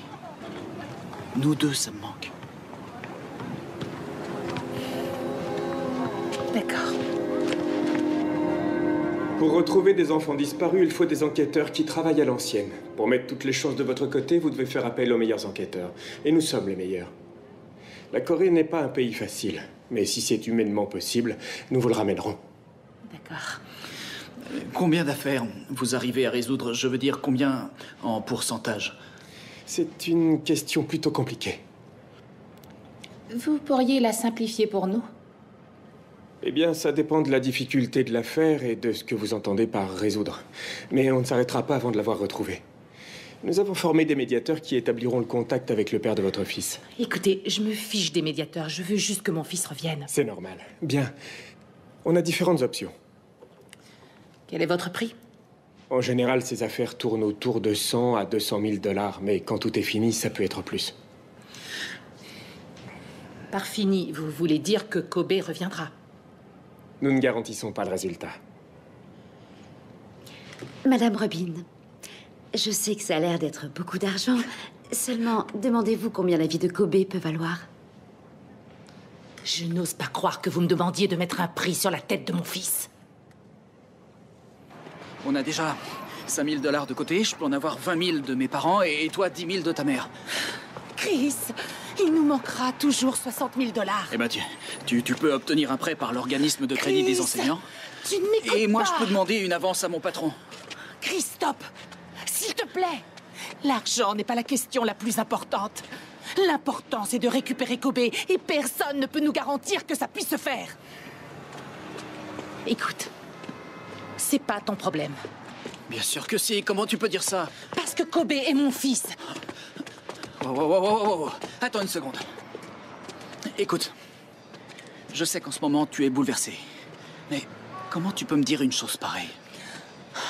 [SPEAKER 2] Nous deux, ça me manque.
[SPEAKER 3] D'accord.
[SPEAKER 12] Pour retrouver des enfants disparus, il faut des enquêteurs qui travaillent à l'ancienne. Pour mettre toutes les chances de votre côté, vous devez faire appel aux meilleurs enquêteurs. Et nous sommes les meilleurs. La Corée n'est pas un pays facile, mais si c'est humainement possible, nous vous le ramènerons.
[SPEAKER 3] D'accord.
[SPEAKER 2] Combien d'affaires vous arrivez à résoudre? Je veux dire, combien en pourcentage?
[SPEAKER 12] C'est une question plutôt compliquée.
[SPEAKER 3] Vous pourriez la simplifier pour nous?
[SPEAKER 12] Eh bien, ça dépend de la difficulté de l'affaire et de ce que vous entendez par résoudre. Mais on ne s'arrêtera pas avant de l'avoir retrouvée. Nous avons formé des médiateurs qui établiront le contact avec le père de votre fils.
[SPEAKER 3] Écoutez, je me fiche des médiateurs. Je veux juste que mon fils revienne.
[SPEAKER 12] C'est normal. Bien. On a différentes options.
[SPEAKER 3] Quel est votre prix?
[SPEAKER 12] En général, ces affaires tournent autour de 100 à 200 000 $, mais quand tout est fini, ça peut être plus.
[SPEAKER 3] Par fini, vous voulez dire que Kobe reviendra?
[SPEAKER 12] Nous ne garantissons pas le résultat.
[SPEAKER 9] Madame Robin, je sais que ça a l'air d'être beaucoup d'argent. Seulement, demandez-vous combien la vie de Kobe peut valoir.
[SPEAKER 3] Je n'ose pas croire que vous me demandiez de mettre un prix sur la tête de mon fils.
[SPEAKER 2] On a déjà 5 000 $ de côté. Je peux en avoir 20 000 de mes parents et toi 10 000 de ta mère.
[SPEAKER 3] Chris, il nous manquera toujours 60 000 $.
[SPEAKER 2] Eh ben, tu peux obtenir un prêt par l'organisme de crédit des enseignants.
[SPEAKER 3] Tu ne m'écoutes pas.
[SPEAKER 2] Et moi, je peux demander une avance à mon patron.
[SPEAKER 3] Chris, stop. S'il te plaît. L'argent n'est pas la question la plus importante. L'important, c'est de récupérer Kobe. Et personne ne peut nous garantir que ça puisse se faire. Écoute, c'est pas ton problème.
[SPEAKER 2] Bien sûr que si. Comment tu peux dire ça?
[SPEAKER 3] Parce que Kobe est mon fils.
[SPEAKER 2] Oh. Attends une seconde. Écoute, je sais qu'en ce moment, tu es bouleversé. Mais comment tu peux me dire une chose pareille?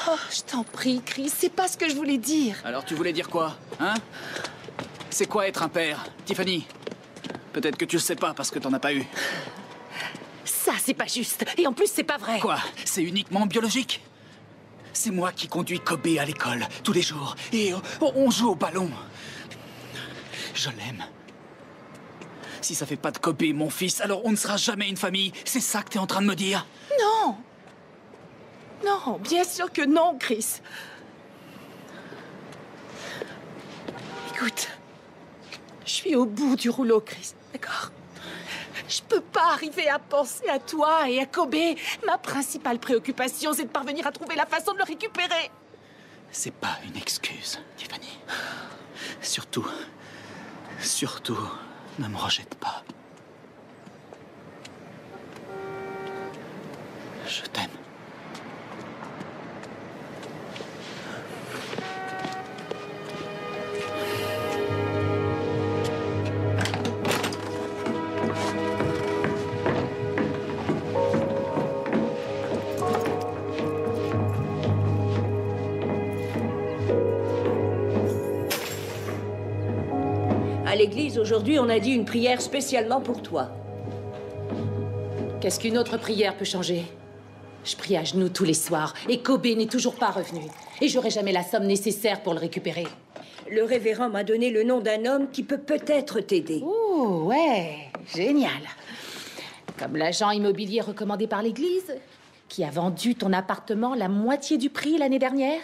[SPEAKER 3] Oh, je t'en prie, Chris, c'est pas ce que je voulais dire.
[SPEAKER 2] Alors tu voulais dire quoi, hein? C'est quoi être un père, Tiffany? Peut-être que tu le sais pas parce que t'en as pas eu.
[SPEAKER 3] Ça, c'est pas juste. Et en plus, c'est pas vrai.
[SPEAKER 2] Quoi? C'est uniquement biologique? C'est moi qui conduis Kobe à l'école, tous les jours. Et on joue au ballon. Je l'aime. Si ça fait pas de Kobe mon fils, alors on ne sera jamais une famille. C'est ça que t'es en train de me dire?
[SPEAKER 3] Non. Non, bien sûr que non, Chris. Écoute, je suis au bout du rouleau, Chris, d'accord? Je peux pas arriver à penser à toi et à Kobe. Ma principale préoccupation, c'est de parvenir à trouver la façon de le récupérer.
[SPEAKER 2] C'est pas une excuse, Tiffany. Surtout, ne me rejette pas. Je t'aime.
[SPEAKER 1] À l'église, aujourd'hui, on a dit une prière spécialement pour toi.
[SPEAKER 3] Qu'est-ce qu'une autre prière peut changer? Je prie à genoux tous les soirs, et Kobe n'est toujours pas revenu. Et j'aurai jamais la somme nécessaire pour le récupérer.
[SPEAKER 1] Le révérend m'a donné le nom d'un homme qui peut peut-être t'aider.
[SPEAKER 3] Oh, ouais, génial. Comme l'agent immobilier recommandé par l'église, qui a vendu ton appartement la moitié du prix l'année dernière?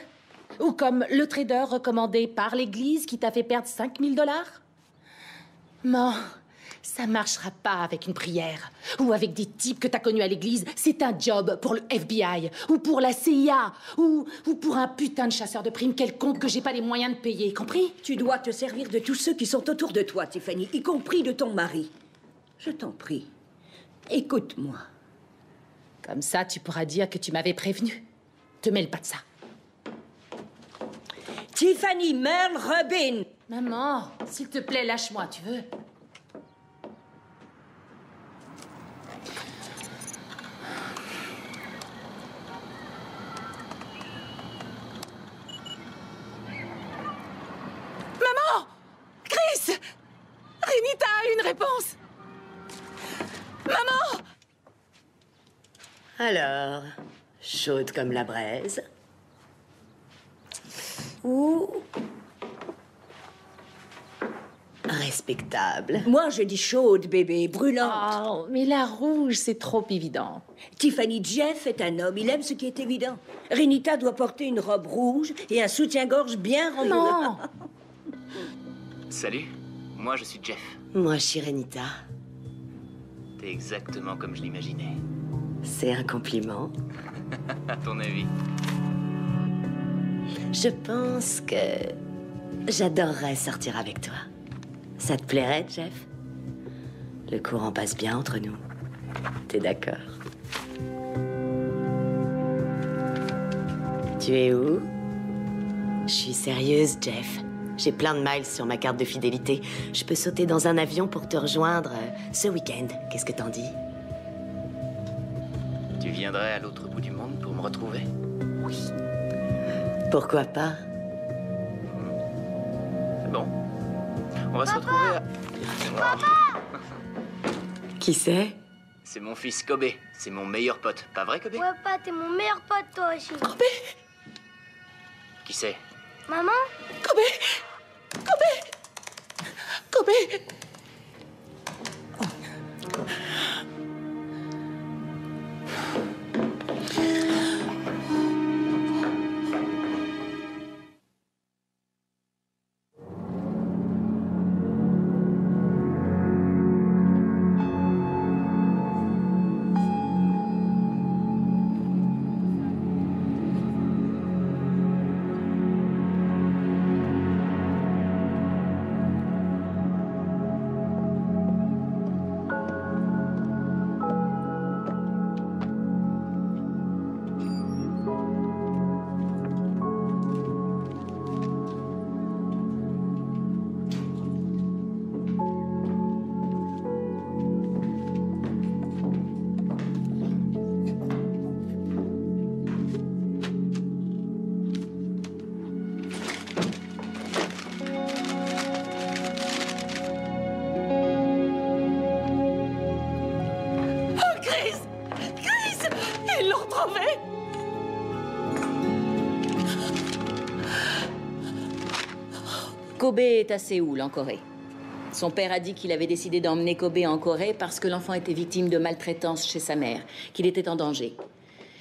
[SPEAKER 3] Ou comme le trader recommandé par l'église qui t'a fait perdre 5 000 $? Non, ça marchera pas avec une prière. Ou avec des types que t'as connus à l'église. C'est un job pour le FBI, ou pour la CIA, ou pour un putain de chasseur de primes quelconque que j'ai pas les moyens de payer, compris?
[SPEAKER 1] Tu dois te servir de tous ceux qui sont autour de toi, Tiffany, y compris de ton mari. Je t'en prie, écoute-moi.
[SPEAKER 3] Comme ça, tu pourras dire que tu m'avais prévenu. Te mêle pas de ça.
[SPEAKER 1] Tiffany Merle Rubin.
[SPEAKER 3] Maman, s'il te plaît, lâche-moi, tu veux? Maman! Chris! Renita a une réponse! Maman!
[SPEAKER 7] Alors, chaude comme la braise. Ou respectable.
[SPEAKER 1] Moi, je dis chaude, bébé, brûlante.
[SPEAKER 3] Oh, mais la rouge, c'est trop évident.
[SPEAKER 1] Tiffany, Jeff est un homme, il aime ce qui est évident. Renita doit porter une robe rouge et un soutien-gorge bien rendu.
[SPEAKER 3] Non.
[SPEAKER 6] Salut, moi je suis Jeff.
[SPEAKER 7] Moi, je suis Renita.
[SPEAKER 6] T'es exactement comme je l'imaginais.
[SPEAKER 7] C'est un compliment.
[SPEAKER 6] À ton avis?
[SPEAKER 7] Je pense que j'adorerais sortir avec toi. Ça te plairait, Jeff? Le courant passe bien entre nous. T'es d'accord? Tu es où? Je suis sérieuse, Jeff. J'ai plein de miles sur ma carte de fidélité. Je peux sauter dans un avion pour te rejoindre ce week-end. Qu'est-ce que t'en dis?
[SPEAKER 6] Tu viendrais à l'autre bout du monde pour me retrouver?
[SPEAKER 7] Oui. Pourquoi pas?
[SPEAKER 6] C'est bon. On va se retrouver à...
[SPEAKER 7] Qui c'est?
[SPEAKER 6] C'est mon fils Kobe. C'est mon meilleur pote. Pas vrai, Kobe?
[SPEAKER 5] Ouais, papa, t'es mon meilleur pote, toi aussi.
[SPEAKER 3] Kobe!
[SPEAKER 6] Qui c'est?
[SPEAKER 5] Maman?
[SPEAKER 3] Kobe! Kobe! Kobe!
[SPEAKER 11] Kobe est à Séoul, en Corée. Son père a dit qu'il avait décidé d'emmener Kobe en Corée parce que l'enfant était victime de maltraitance chez sa mère, qu'il était en danger.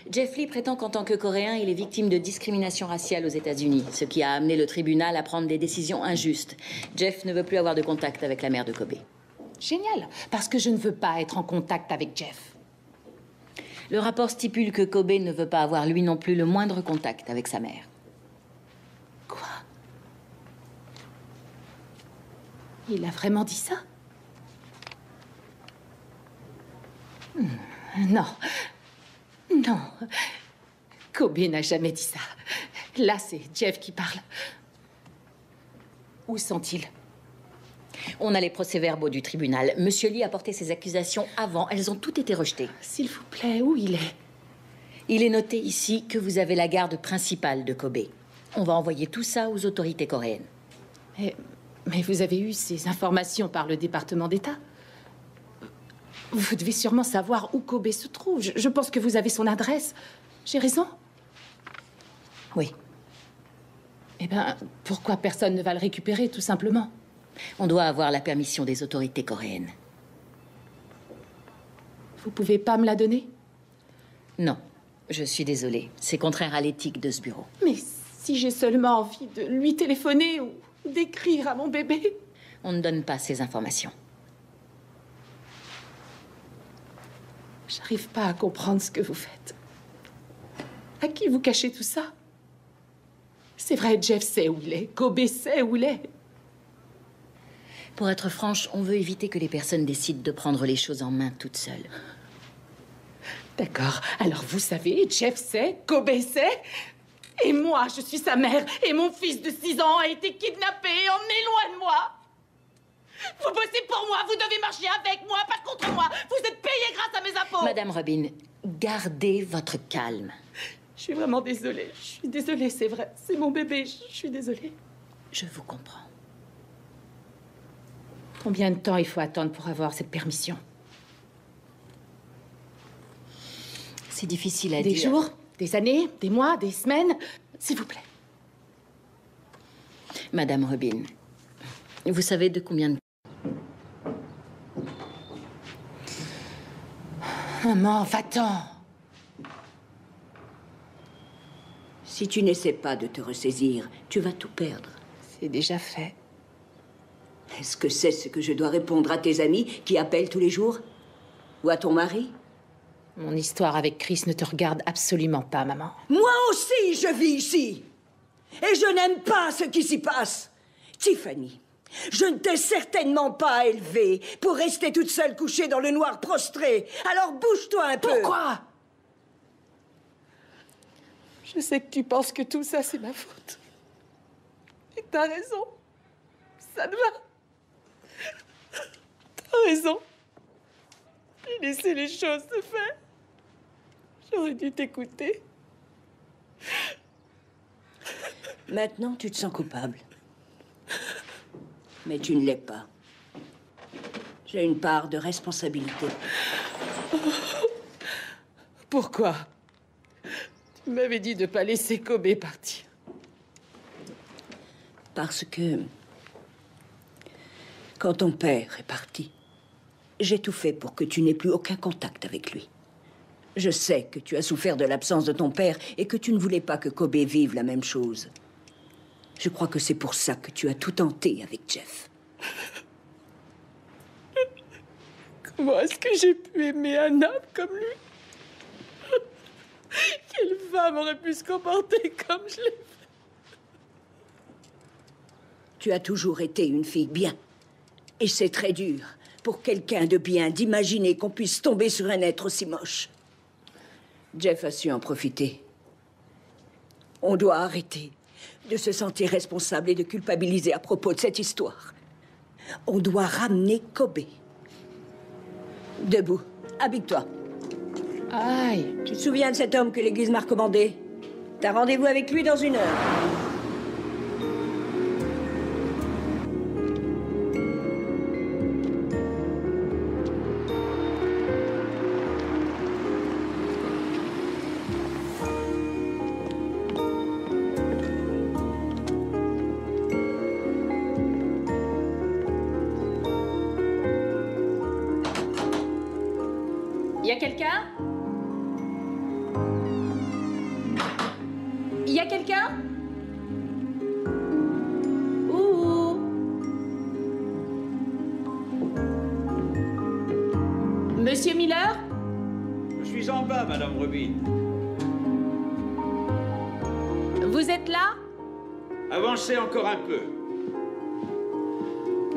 [SPEAKER 11] Jeff Lee prétend qu'en tant que Coréen, il est victime de discrimination raciale aux États-Unis, ce qui a amené le tribunal à prendre des décisions injustes. Jeff ne veut plus avoir de contact avec la mère de Kobe.
[SPEAKER 3] Génial, parce que je ne veux pas être en contact avec Jeff.
[SPEAKER 11] Le rapport stipule que Kobe ne veut pas avoir lui non plus le moindre contact avec sa mère.
[SPEAKER 3] Quoi? Il a vraiment dit ça? Non. Non. Kobe n'a jamais dit ça. Là, c'est Jeff qui parle. Où sont-ils?
[SPEAKER 11] On a les procès-verbaux du tribunal. Monsieur Lee a porté ses accusations avant. Elles ont toutes été rejetées.
[SPEAKER 3] S'il vous plaît, où il est?
[SPEAKER 11] Il est noté ici que vous avez la garde principale de Kobe. On va envoyer tout ça aux autorités coréennes.
[SPEAKER 3] Mais vous avez eu ces informations par le département d'État? Vous devez sûrement savoir où Kobe se trouve. Je pense que vous avez son adresse. J'ai raison?
[SPEAKER 11] Oui.
[SPEAKER 3] Eh bien, pourquoi personne ne va le récupérer, tout simplement?
[SPEAKER 11] On doit avoir la permission des autorités coréennes.
[SPEAKER 3] Vous pouvez pas me la donner?
[SPEAKER 11] Non. Je suis désolée. C'est contraire à l'éthique de ce bureau.
[SPEAKER 3] Mais si j'ai seulement envie de lui téléphoner ou d'écrire à mon bébé?
[SPEAKER 11] On ne donne pas ces informations.
[SPEAKER 3] J'arrive pas à comprendre ce que vous faites. À qui vous cachez tout ça? C'est vrai, Jeff sait où il est. Kobe sait où il est.
[SPEAKER 11] Pour être franche, on veut éviter que les personnes décident de prendre les choses en main toutes seules.
[SPEAKER 3] D'accord. Alors vous savez, Jeff sait, Kobe sait. Et moi, je suis sa mère. Et mon fils de 6 ans a été kidnappé et emmené loin de moi. Vous bossez pour moi, vous devez marcher avec moi, pas contre moi. Vous êtes payé grâce à mes impôts.
[SPEAKER 11] Madame Robin, gardez votre calme.
[SPEAKER 3] Je suis vraiment désolée. Je suis désolée, c'est vrai. C'est mon bébé, je suis désolée.
[SPEAKER 11] Je vous comprends.
[SPEAKER 3] Combien de temps il faut attendre pour avoir cette permission?
[SPEAKER 11] C'est difficile à
[SPEAKER 3] dire. Des jours? Des années? Des mois? Des semaines? S'il vous plaît.
[SPEAKER 11] Madame Robin, vous savez de combien de...
[SPEAKER 3] Maman, va-t'en.
[SPEAKER 1] Si tu n'essaies pas de te ressaisir, tu vas tout perdre.
[SPEAKER 3] C'est déjà fait.
[SPEAKER 1] Est-ce que c'est ce que je dois répondre à tes amis qui appellent tous les jours? Ou à ton mari?
[SPEAKER 3] Mon histoire avec Chris ne te regarde absolument pas, maman.
[SPEAKER 1] Moi aussi, je vis ici. Et je n'aime pas ce qui s'y passe. Tiffany, je ne t'ai certainement pas élevée pour rester toute seule couchée dans le noir prostré. Alors bouge-toi un peu.
[SPEAKER 3] Pourquoi? Je sais que tu penses que tout ça, c'est ma faute. Et t'as raison. Ça te va. T'as raison. J'ai laissé les choses se faire. J'aurais dû t'écouter.
[SPEAKER 1] Maintenant, tu te sens coupable. Mais tu ne l'es pas. J'ai une part de responsabilité.
[SPEAKER 3] Pourquoi? Tu m'avais dit de ne pas laisser Kobe partir.
[SPEAKER 1] Parce que... quand ton père est parti, j'ai tout fait pour que tu n'aies plus aucun contact avec lui. Je sais que tu as souffert de l'absence de ton père et que tu ne voulais pas que Kobe vive la même chose. Je crois que c'est pour ça que tu as tout tenté avec Jeff.
[SPEAKER 3] Comment est-ce que j'ai pu aimer un homme comme lui? Quelle femme aurait pu se comporter comme je l'ai fait?
[SPEAKER 1] Tu as toujours été une fille bien. Et c'est très dur pour quelqu'un de bien d'imaginer qu'on puisse tomber sur un être aussi moche. Jeff a su en profiter. On doit arrêter de se sentir responsable et de culpabiliser à propos de cette histoire. On doit ramener Kobe. Debout, habille-toi.
[SPEAKER 3] Aïe.
[SPEAKER 1] Tu te souviens de cet homme que l'église m'a recommandé? T'as rendez-vous avec lui dans 1 heure.
[SPEAKER 3] Y a quelqu'un? Y a quelqu'un? Ouh. Monsieur Miller?
[SPEAKER 14] Je suis en bas, Madame Robin.
[SPEAKER 3] Vous êtes là?
[SPEAKER 14] Avancez encore un peu.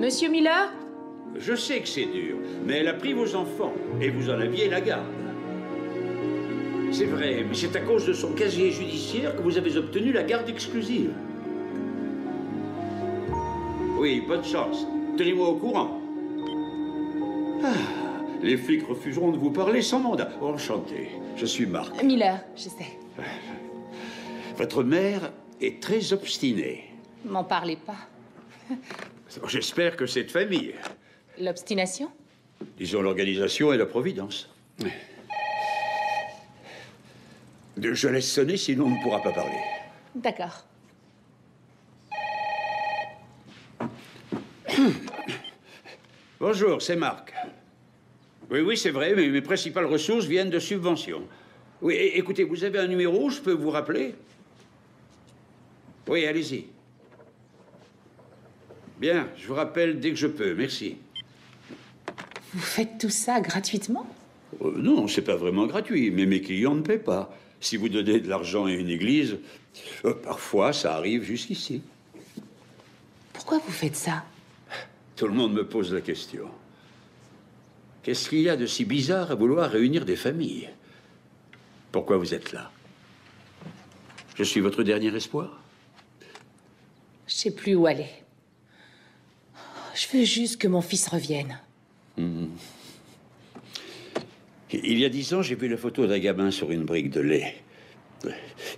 [SPEAKER 3] Monsieur Miller?
[SPEAKER 14] Je sais que c'est dur, mais elle a pris vos enfants et vous en aviez la garde. C'est vrai, mais c'est à cause de son casier judiciaire que vous avez obtenu la garde exclusive. Oui, bonne chance. Tenez-moi au courant. Ah, les flics refuseront de vous parler sans mandat. Enchanté, je suis Marc.
[SPEAKER 3] Miller, je sais.
[SPEAKER 14] Votre mère est très obstinée.
[SPEAKER 3] M'en parlez pas.
[SPEAKER 14] J'espère que cette famille.
[SPEAKER 3] L'obstination?
[SPEAKER 14] Disons l'organisation et la providence. Je laisse sonner, sinon on ne pourra pas parler.
[SPEAKER 3] D'accord.
[SPEAKER 14] Bonjour, c'est Marc. Oui, c'est vrai, mais mes principales ressources viennent de subventions. Oui, écoutez, vous avez un numéro, je peux vous rappeler? Oui, allez-y. Bien, je vous rappelle dès que je peux, merci.
[SPEAKER 3] Vous faites tout ça gratuitement?
[SPEAKER 14] Non, c'est pas vraiment gratuit, mais mes clients ne paient pas. Si vous donnez de l'argent à une église, parfois ça arrive jusqu'ici.
[SPEAKER 3] Pourquoi vous faites ça?
[SPEAKER 14] Tout le monde me pose la question. Qu'est-ce qu'il y a de si bizarre à vouloir réunir des familles? Pourquoi vous êtes là? Je suis votre dernier espoir?
[SPEAKER 3] Je sais plus où aller. Je veux juste que mon fils revienne.
[SPEAKER 14] Il y a 10 ans, j'ai vu la photo d'un gamin sur une brique de lait.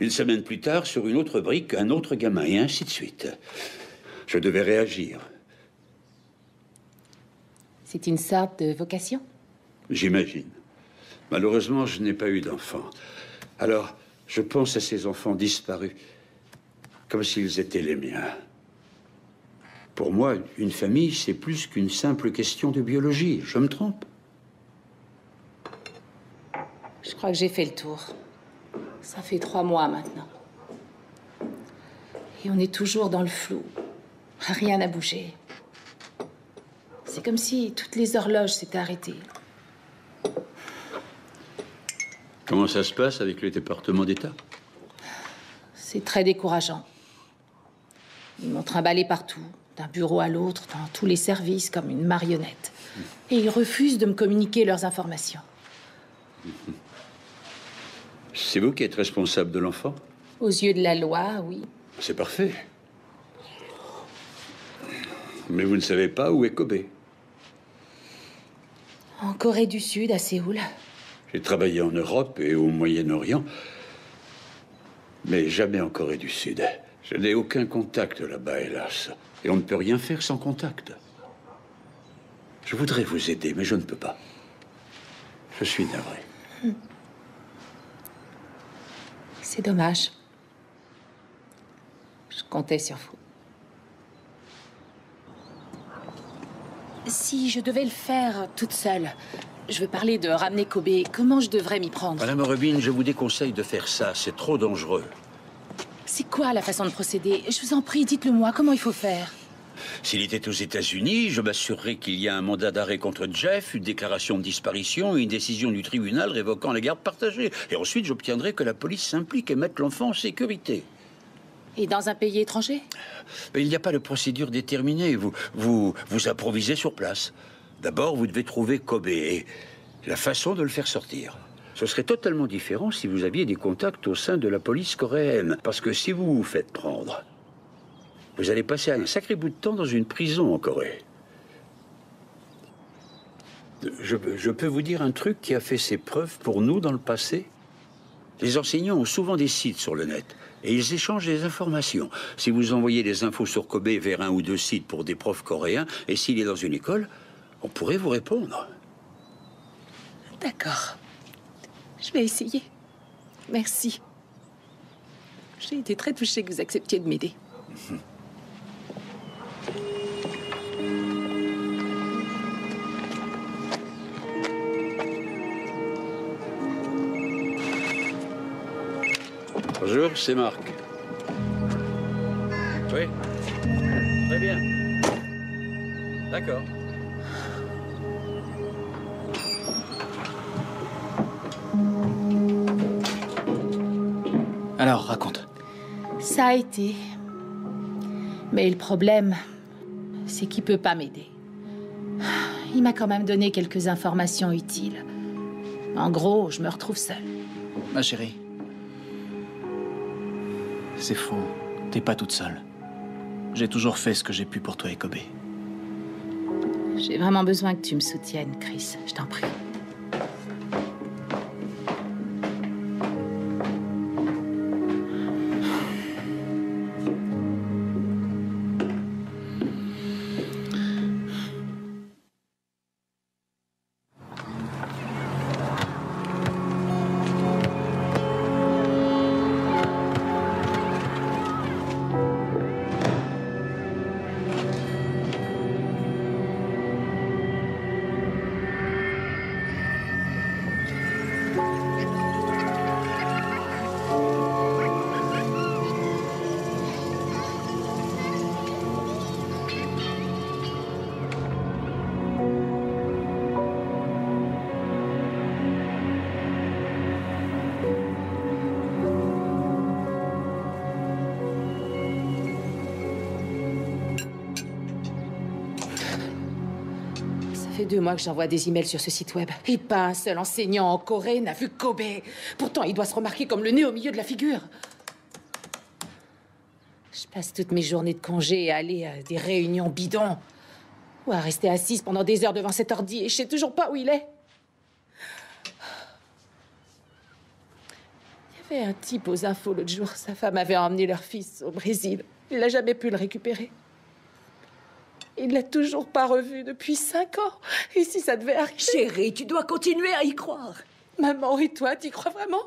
[SPEAKER 14] Une semaine plus tard, sur une autre brique, un autre gamin, et ainsi de suite. Je devais réagir.
[SPEAKER 3] C'est une sorte de vocation?
[SPEAKER 14] J'imagine. Malheureusement, je n'ai pas eu d'enfant. Alors, je pense à ces enfants disparus, comme s'ils étaient les miens. Pour moi, une famille, c'est plus qu'une simple question de biologie. Je me trompe?
[SPEAKER 3] Je crois que j'ai fait le tour. Ça fait 3 mois maintenant. Et on est toujours dans le flou. Rien n'a bougé. C'est comme si toutes les horloges s'étaient arrêtées.
[SPEAKER 14] Comment ça se passe avec le département d'État?
[SPEAKER 3] C'est très décourageant. Ils m'ont trimballé partout, d'un bureau à l'autre, dans tous les services, comme une marionnette. Et ils refusent de me communiquer leurs informations.
[SPEAKER 14] C'est vous qui êtes responsable de l'enfant?
[SPEAKER 3] Aux yeux de la loi, oui.
[SPEAKER 14] C'est parfait. Mais vous ne savez pas où est Kobe?
[SPEAKER 3] En Corée du Sud, à Séoul.
[SPEAKER 14] J'ai travaillé en Europe et au Moyen-Orient, mais jamais en Corée du Sud. Je n'ai aucun contact là-bas, hélas. Et on ne peut rien faire sans contact. Je voudrais vous aider, mais je ne peux pas. Je suis navré.
[SPEAKER 3] C'est dommage. Je comptais sur vous. Si je devais le faire toute seule, je veux parler de ramener Kobe, comment je devrais m'y prendre?
[SPEAKER 14] Madame Rubin, je vous déconseille de faire ça. C'est trop dangereux.
[SPEAKER 3] C'est quoi la façon de procéder? Je vous en prie, dites-le-moi, comment il faut faire?
[SPEAKER 14] S'il était aux États-Unis, je m'assurerais qu'il y a un mandat d'arrêt contre Jeff, une déclaration de disparition et une décision du tribunal révoquant la garde partagée. Et ensuite, j'obtiendrai que la police s'implique et mette l'enfant en sécurité.
[SPEAKER 3] Et dans un pays étranger?
[SPEAKER 14] Mais il n'y a pas de procédure déterminée. Vous improvisez sur place. D'abord, vous devez trouver Kobe et la façon de le faire sortir. Ce serait totalement différent si vous aviez des contacts au sein de la police coréenne. Parce que si vous vous faites prendre, vous allez passer un sacré bout de temps dans une prison en Corée. Je peux vous dire un truc qui a fait ses preuves pour nous dans le passé. Les enseignants ont souvent des sites sur le net et ils échangent des informations. Si vous envoyez des infos sur Kobe vers 1 ou 2 sites pour des profs coréens, et s'il est dans une école, on pourrait vous répondre.
[SPEAKER 3] D'accord. Je vais essayer. Merci. J'ai été très touchée que vous acceptiez de m'aider.
[SPEAKER 14] Bonjour, c'est Marc. Oui. Très bien. D'accord.
[SPEAKER 2] Alors, raconte.
[SPEAKER 3] Ça a été. Mais le problème, c'est qu'il peut pas m'aider. Il m'a quand même donné quelques informations utiles. En gros, je me retrouve seule.
[SPEAKER 2] Ma chérie. C'est faux. T'es pas toute seule. J'ai toujours fait ce que j'ai pu pour toi et Kobe.
[SPEAKER 3] J'ai vraiment besoin que tu me soutiennes, Chris. Je t'en prie. Ça fait 2 mois que j'envoie des emails sur ce site web. Et pas un seul enseignant en Corée n'a vu Kobe. Pourtant, il doit se remarquer comme le nez au milieu de la figure. Je passe toutes mes journées de congé à aller à des réunions bidons. Ou à rester assise pendant des heures devant cet ordi et je sais toujours pas où il est. Il y avait un type aux infos l'autre jour. Sa femme avait emmené leur fils au Brésil. Il n'a jamais pu le récupérer. Il ne l'a toujours pas revu depuis 5 ans. Et si ça devait arriver...
[SPEAKER 1] Chérie, tu dois continuer à y croire.
[SPEAKER 3] Maman, et toi, t'y crois vraiment?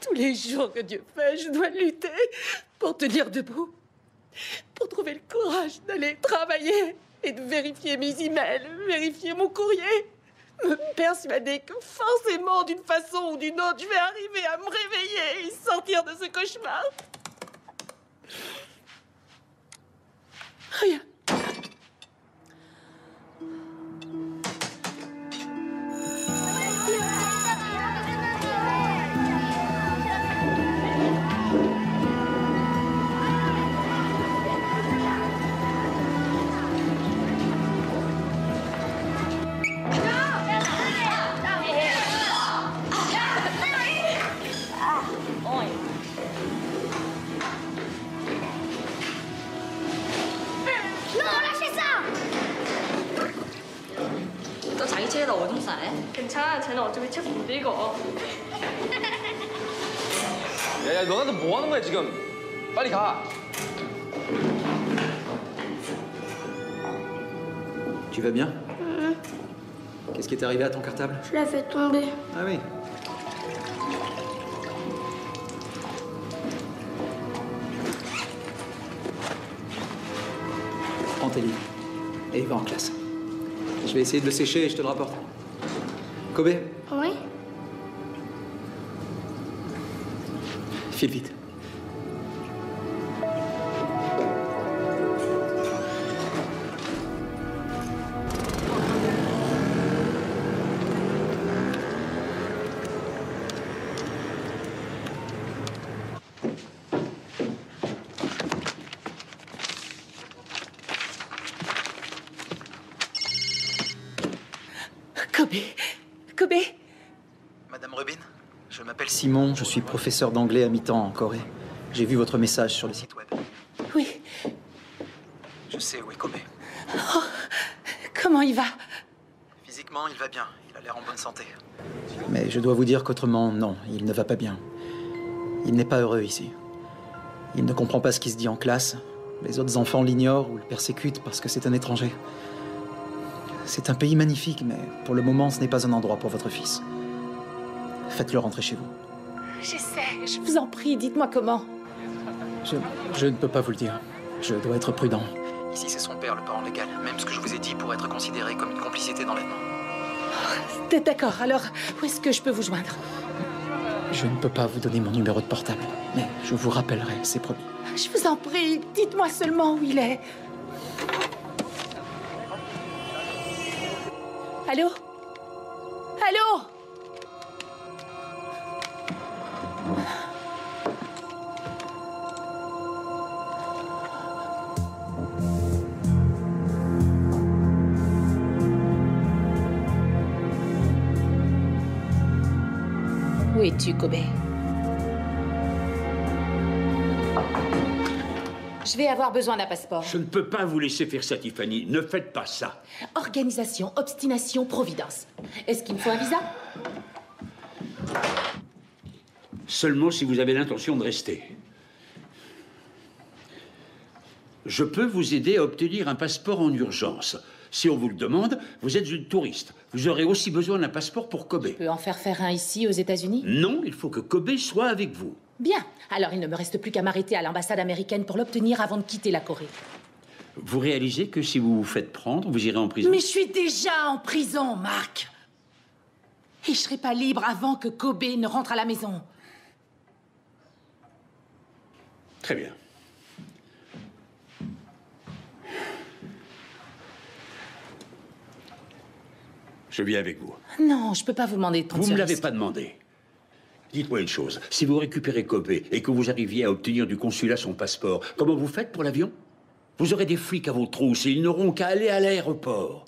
[SPEAKER 3] Tous les jours que Dieu fait, je dois lutter pour tenir debout. Pour trouver le courage d'aller travailler et de vérifier mes emails, vérifier mon courrier. Me persuader que forcément, d'une façon ou d'une autre, je vais arriver à me réveiller et sortir de ce cauchemar. Rien.
[SPEAKER 15] 괜찮아, 쟤는 어차피 책 못 읽어.
[SPEAKER 16] 야, 너네들 뭐 하는 거야, 지금? 빨리 가.
[SPEAKER 17] Tu vas bien? Qu'est-ce qui est arrivé à ton cartable?
[SPEAKER 5] Je l'ai fait tomber.
[SPEAKER 17] Ah oui. Prends tes livres et va en classe. Je vais essayer de le sécher et je te le rapporte. Kobe?
[SPEAKER 5] Oui?
[SPEAKER 17] File vite.
[SPEAKER 3] Kobe?
[SPEAKER 17] Madame Rubin, je m'appelle Simon, je suis professeur d'anglais à mi-temps en Corée. J'ai vu votre message sur le site web.
[SPEAKER 3] Oui.
[SPEAKER 17] Je sais où est Kobe.
[SPEAKER 3] Oh, comment il va?
[SPEAKER 17] Physiquement, il va bien. Il a l'air en bonne santé. Mais je dois vous dire qu'autrement, non, il ne va pas bien. Il n'est pas heureux ici. Il ne comprend pas ce qui se dit en classe. Les autres enfants l'ignorent ou le persécutent parce que c'est un étranger. C'est un pays magnifique, mais pour le moment, ce n'est pas un endroit pour votre fils. Faites-le rentrer chez vous.
[SPEAKER 3] J'essaie, je vous en prie, dites-moi comment.
[SPEAKER 17] Je ne peux pas vous le dire. Je dois être prudent. Ici, c'est son père, le parent légal. Même ce que je vous ai dit pourrait être considéré comme une complicité d'enlèvement.
[SPEAKER 3] D'accord, alors, où est-ce que je peux vous joindre?
[SPEAKER 17] Je ne peux pas vous donner mon numéro de portable, mais je vous rappellerai, c'est promis.
[SPEAKER 3] Je vous en prie, dites-moi seulement où il est. Allô? Allô? Où es-tu, Kobe? Je vais avoir besoin d'un passeport.
[SPEAKER 14] Je ne peux pas vous laisser faire ça, Tiffany. Ne faites pas ça.
[SPEAKER 3] Organisation, obstination, providence. Est-ce qu'il me faut un visa?
[SPEAKER 14] Seulement si vous avez l'intention de rester. Je peux vous aider à obtenir un passeport en urgence. Si on vous le demande, vous êtes une touriste. Vous aurez aussi besoin d'un passeport pour Kobe.
[SPEAKER 3] Je peux en faire un ici, aux États-Unis?
[SPEAKER 14] Non, il faut que Kobe soit avec vous.
[SPEAKER 3] Bien. Alors, il ne me reste plus qu'à m'arrêter à l'ambassade américaine pour l'obtenir avant de quitter la Corée.
[SPEAKER 14] Vous réalisez que si vous vous faites prendre, vous irez en prison?
[SPEAKER 3] Mais je suis déjà en prison, Mark. Et je serai pas libre avant que Kobe ne rentre à la maison.
[SPEAKER 14] Très bien. Je viens avec vous.
[SPEAKER 3] Non, je peux pas vous demander de prendre
[SPEAKER 14] Vous
[SPEAKER 3] ce
[SPEAKER 14] ne me l'avez
[SPEAKER 3] risque.
[SPEAKER 14] pas demandé. Dites-moi une chose. Si vous récupérez Kobe et que vous arriviez à obtenir du consulat son passeport, comment vous faites pour l'avion? Vous aurez des flics à vos trousses et ils n'auront qu'à aller à l'aéroport.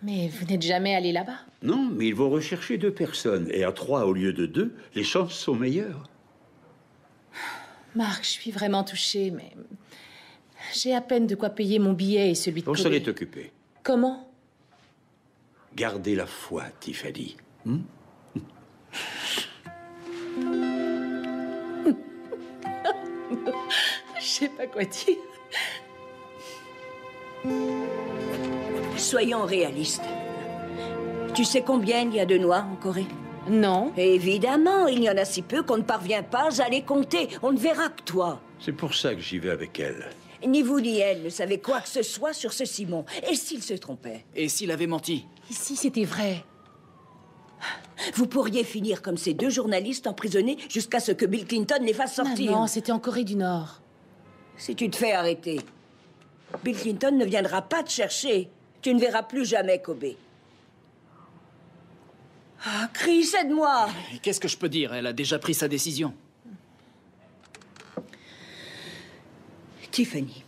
[SPEAKER 3] Mais vous n'êtes jamais allé là-bas?
[SPEAKER 14] Non, mais ils vont rechercher 2 personnes. Et à 3 au lieu de 2, les chances sont meilleures.
[SPEAKER 3] Marc, je suis vraiment touchée, mais... j'ai à peine de quoi payer mon billet et celui de
[SPEAKER 14] On
[SPEAKER 3] Kobe.
[SPEAKER 14] s'en est occupé.
[SPEAKER 3] Comment?
[SPEAKER 14] Gardez la foi, Tiffany.
[SPEAKER 3] Je sais pas quoi dire.
[SPEAKER 1] Soyons réalistes. Tu sais combien il y a de Noirs en Corée?
[SPEAKER 3] Non.
[SPEAKER 1] Évidemment, il y en a si peu qu'on ne parvient pas à les compter. On ne verra que toi.
[SPEAKER 14] C'est pour ça que j'y vais avec elle.
[SPEAKER 1] Ni vous ni elle ne savez quoi que ce soit sur ce Simon. Et s'il se trompait?
[SPEAKER 2] Et s'il avait menti?
[SPEAKER 3] Et si c'était vrai?
[SPEAKER 1] Vous pourriez finir comme ces 2 journalistes emprisonnés jusqu'à ce que Bill Clinton les fasse sortir.
[SPEAKER 3] Non, c'était en Corée du Nord.
[SPEAKER 1] Si tu te fais arrêter, Bill Clinton ne viendra pas te chercher. Tu ne verras plus jamais Kobe. Ah, Chris, aide-moi!
[SPEAKER 2] Et qu'est-ce que je peux dire? Elle a déjà pris sa décision.
[SPEAKER 1] Tiffany,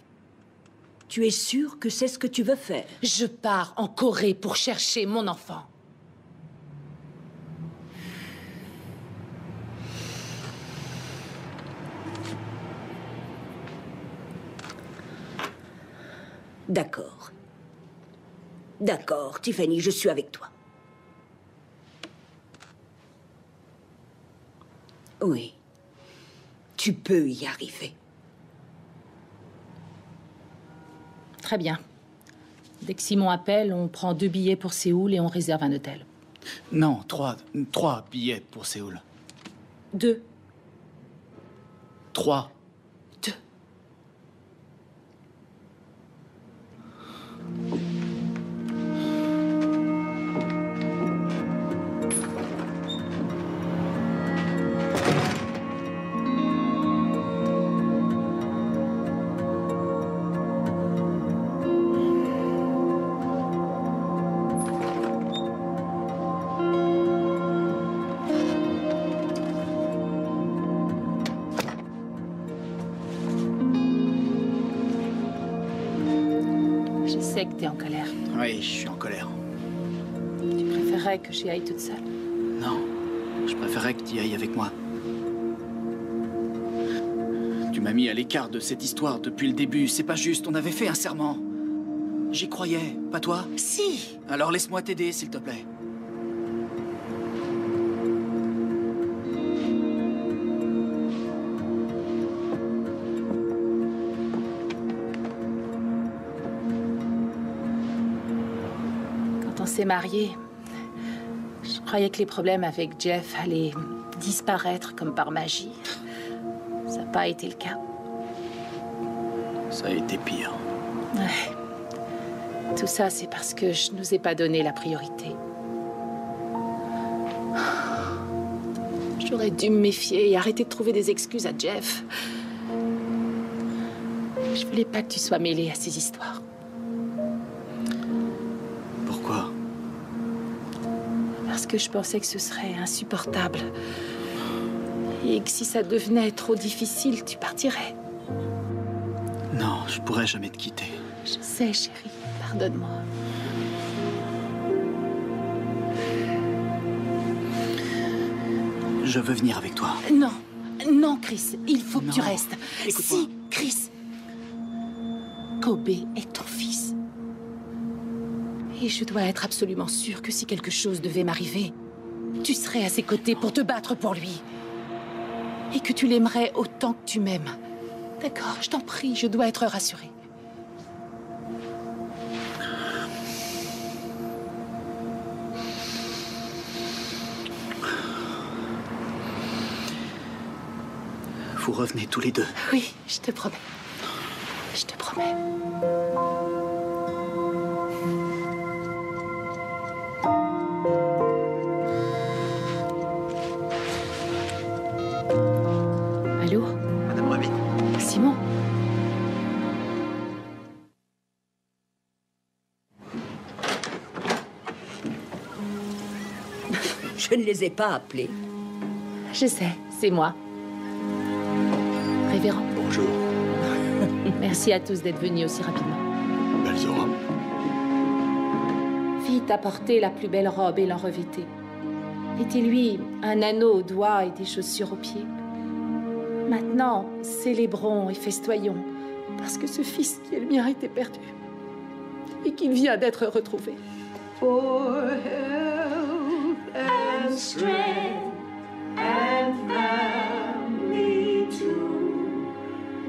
[SPEAKER 1] tu es sûre que c'est ce que tu veux faire?
[SPEAKER 3] Je pars en Corée pour chercher mon enfant.
[SPEAKER 1] D'accord. D'accord, Tiffany, je suis avec toi. Oui. Tu peux y arriver.
[SPEAKER 3] Très bien. Dès que Simon appelle, on prend 2 billets pour Séoul et on réserve un hôtel.
[SPEAKER 2] Non, 3 billets pour Séoul.
[SPEAKER 3] 2.
[SPEAKER 2] 3.
[SPEAKER 3] Je sais que t'es en colère.
[SPEAKER 2] Oui, je suis en colère.
[SPEAKER 3] Tu préférerais que j'y aille toute seule?
[SPEAKER 2] Non, je préférerais que tu y ailles avec moi. Tu m'as mis à l'écart de cette histoire depuis le début. C'est pas juste, on avait fait un serment. J'y croyais, pas toi?
[SPEAKER 3] Si.
[SPEAKER 2] Alors laisse-moi t'aider, s'il te plaît.
[SPEAKER 3] Quand on s'est mariés, je croyais que les problèmes avec Jeff allaient disparaître comme par magie. Ça n'a pas été le cas.
[SPEAKER 2] Ça a été pire.
[SPEAKER 3] Ouais. Tout ça, c'est parce que je nous ai pas donné la priorité. J'aurais dû me méfier et arrêter de trouver des excuses à Jeff. Je voulais pas que tu sois mêlée à ces histoires.
[SPEAKER 2] Pourquoi?
[SPEAKER 3] Parce que je pensais que ce serait insupportable. Et que si ça devenait trop difficile, tu partirais.
[SPEAKER 2] Non, je pourrais jamais te quitter.
[SPEAKER 3] Je sais, chérie. Pardonne-moi.
[SPEAKER 2] Je veux venir avec toi.
[SPEAKER 3] Non. Non, Chris. Il faut que tu restes.
[SPEAKER 2] Écoute-moi.
[SPEAKER 3] Si, Chris. Kobe est ton fils. Et je dois être absolument sûre que si quelque chose devait m'arriver, tu serais à ses côtés pour te battre pour lui. Et que tu l'aimerais autant que tu m'aimes. D'accord, je t'en prie, je dois être rassurée.
[SPEAKER 2] Vous revenez tous les 2.
[SPEAKER 3] Oui, je te promets. Je te promets. Allô?
[SPEAKER 17] Madame Ravi.
[SPEAKER 3] Simon?
[SPEAKER 1] Je ne les ai pas appelés.
[SPEAKER 3] Je sais, c'est moi. Révérend.
[SPEAKER 14] Bonjour.
[SPEAKER 3] Merci à tous d'être venus aussi rapidement.
[SPEAKER 4] Belzora.
[SPEAKER 3] Vite apportez la plus belle robe et l'en revêtez. Mettez-lui un anneau au doigt et des chaussures aux pieds. Maintenant, célébrons et festoyons, parce que ce fils qui est le mien était perdu et qu'il vient d'être retrouvé.
[SPEAKER 18] For health and strength and family too,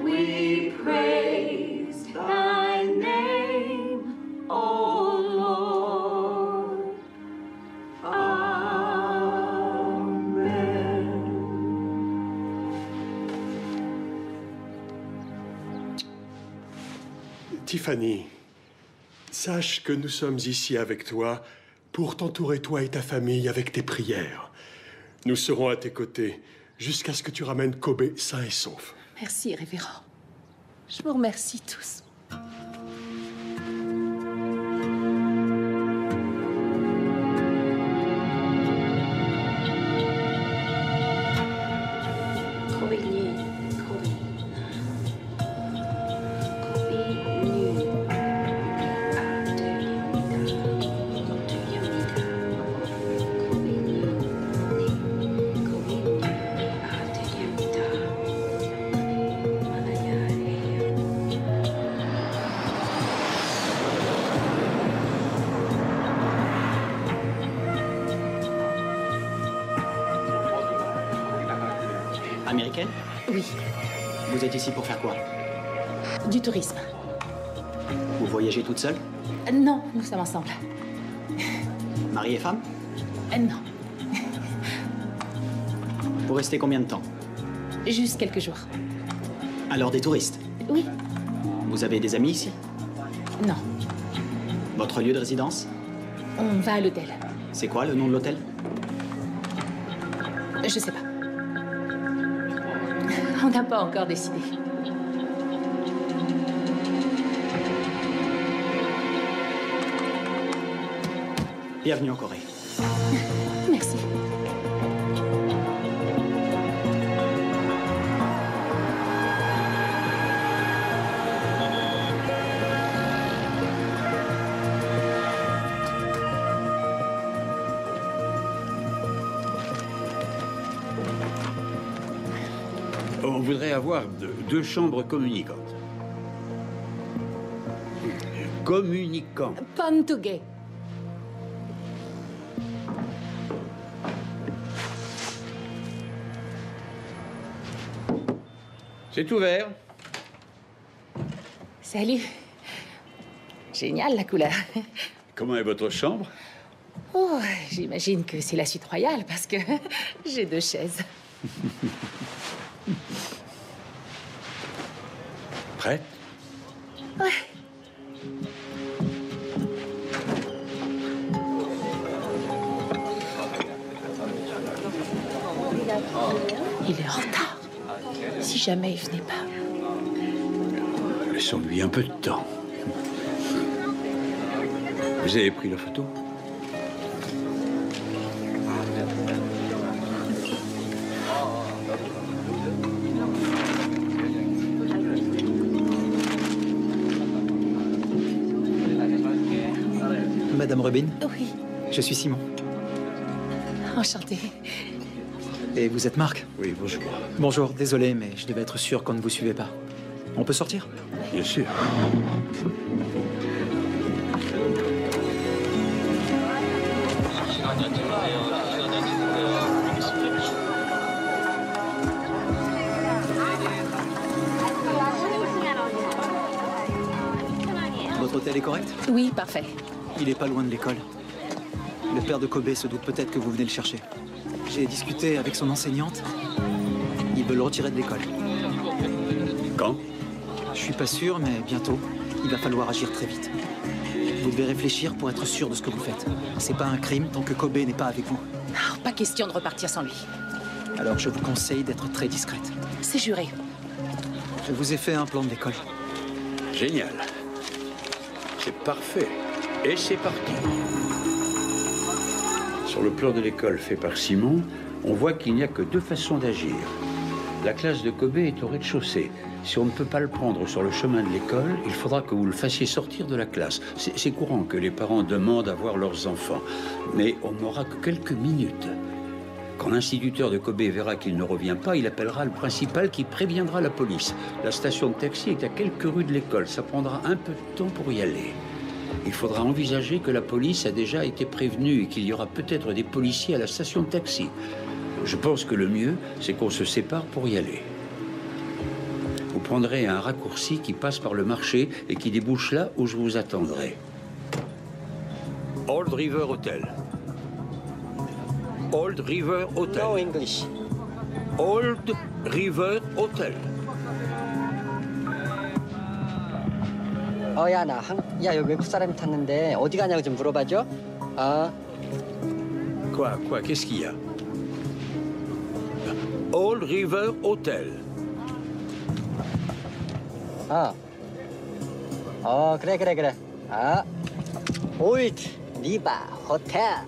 [SPEAKER 18] we praise thy name, O Lord. Amen.
[SPEAKER 4] Tiffany, sache que nous sommes ici avec toi pour t'entourer, toi et ta famille, avec tes prières. Nous serons à tes côtés jusqu'à ce que tu ramènes Kobe sain et sauf.
[SPEAKER 3] Merci, révérend. Je vous remercie tous.
[SPEAKER 17] Américaine?
[SPEAKER 3] Oui.
[SPEAKER 17] Vous êtes ici pour faire quoi?
[SPEAKER 3] Du tourisme.
[SPEAKER 17] Vous voyagez toute seule?
[SPEAKER 3] Non, nous sommes ensemble.
[SPEAKER 17] Mari et femme?
[SPEAKER 3] Non.
[SPEAKER 17] Vous restez combien de temps?
[SPEAKER 3] Juste quelques jours.
[SPEAKER 17] Alors des touristes?
[SPEAKER 3] Oui.
[SPEAKER 17] Vous avez des amis ici?
[SPEAKER 3] Non.
[SPEAKER 17] Votre lieu de résidence?
[SPEAKER 3] On va à l'hôtel.
[SPEAKER 17] C'est quoi le nom de l'hôtel?
[SPEAKER 3] Je sais pas. On n'a pas encore décidé.
[SPEAKER 17] Bienvenue en Corée.
[SPEAKER 3] Merci.
[SPEAKER 14] On voudrait avoir deux chambres communicantes. Communicants.
[SPEAKER 3] Pantugé.
[SPEAKER 14] C'est ouvert.
[SPEAKER 3] Salut. Génial, la couleur.
[SPEAKER 14] Comment est votre chambre?
[SPEAKER 3] Oh, j'imagine que c'est la suite royale, parce que j'ai 2 chaises.
[SPEAKER 14] Prête?
[SPEAKER 3] Ouais. Il est en retard. Si jamais il venait pas.
[SPEAKER 14] Laissons-lui un peu de temps. Vous avez pris la photo?
[SPEAKER 17] Madame Rubin?
[SPEAKER 3] Oui.
[SPEAKER 17] Je suis Simon.
[SPEAKER 3] Enchantée.
[SPEAKER 17] Et vous êtes Marc?
[SPEAKER 14] Oui, bonjour.
[SPEAKER 17] Bonjour, désolé, mais je devais être sûr qu'on ne vous suivait pas. On peut sortir?
[SPEAKER 14] Bien sûr.
[SPEAKER 17] Votre hôtel est correct?
[SPEAKER 3] Oui, parfait.
[SPEAKER 17] Il est pas loin de l'école. Le père de Kobe se doute peut-être que vous venez le chercher. J'ai discuté avec son enseignante. Il veut le retirer de l'école.
[SPEAKER 14] Quand?
[SPEAKER 17] Je suis pas sûr, mais bientôt. Il va falloir agir très vite. Vous devez réfléchir pour être sûr de ce que vous faites. C'est pas un crime tant que Kobe n'est pas avec vous.
[SPEAKER 3] Oh, pas question de repartir sans lui.
[SPEAKER 17] Alors je vous conseille d'être très discrète.
[SPEAKER 3] C'est juré.
[SPEAKER 17] Je vous ai fait un plan de l'école.
[SPEAKER 14] Génial. C'est parfait. Et c'est parti. Sur le plan de l'école fait par Simon, on voit qu'il n'y a que 2 façons d'agir. La classe de Kobe est au rez-de-chaussée. Si on ne peut pas le prendre sur le chemin de l'école, il faudra que vous le fassiez sortir de la classe. C'est courant que les parents demandent à voir leurs enfants, mais on n'aura que quelques minutes. Quand l'instituteur de Kobe verra qu'il ne revient pas, il appellera le principal qui préviendra la police. La station de taxi est à quelques rues de l'école. Ça prendra un peu de temps pour y aller. Il faudra envisager que la police a déjà été prévenue et qu'il y aura peut-être des policiers à la station de taxi. Je pense que le mieux, c'est qu'on se sépare pour y aller. Vous prendrez un raccourci qui passe par le marché et qui débouche là où je vous attendrai. Old River Hotel. Old River Hotel.
[SPEAKER 19] No English.
[SPEAKER 14] Old River Hotel.
[SPEAKER 19] 야, 야, 여기 외국 사람이 탔는데 어디 가냐고 좀 물어봐줘.
[SPEAKER 14] Quoi, qu'est-ce qu'il y a? Old River Hotel.
[SPEAKER 19] 그래. Old River Hotel.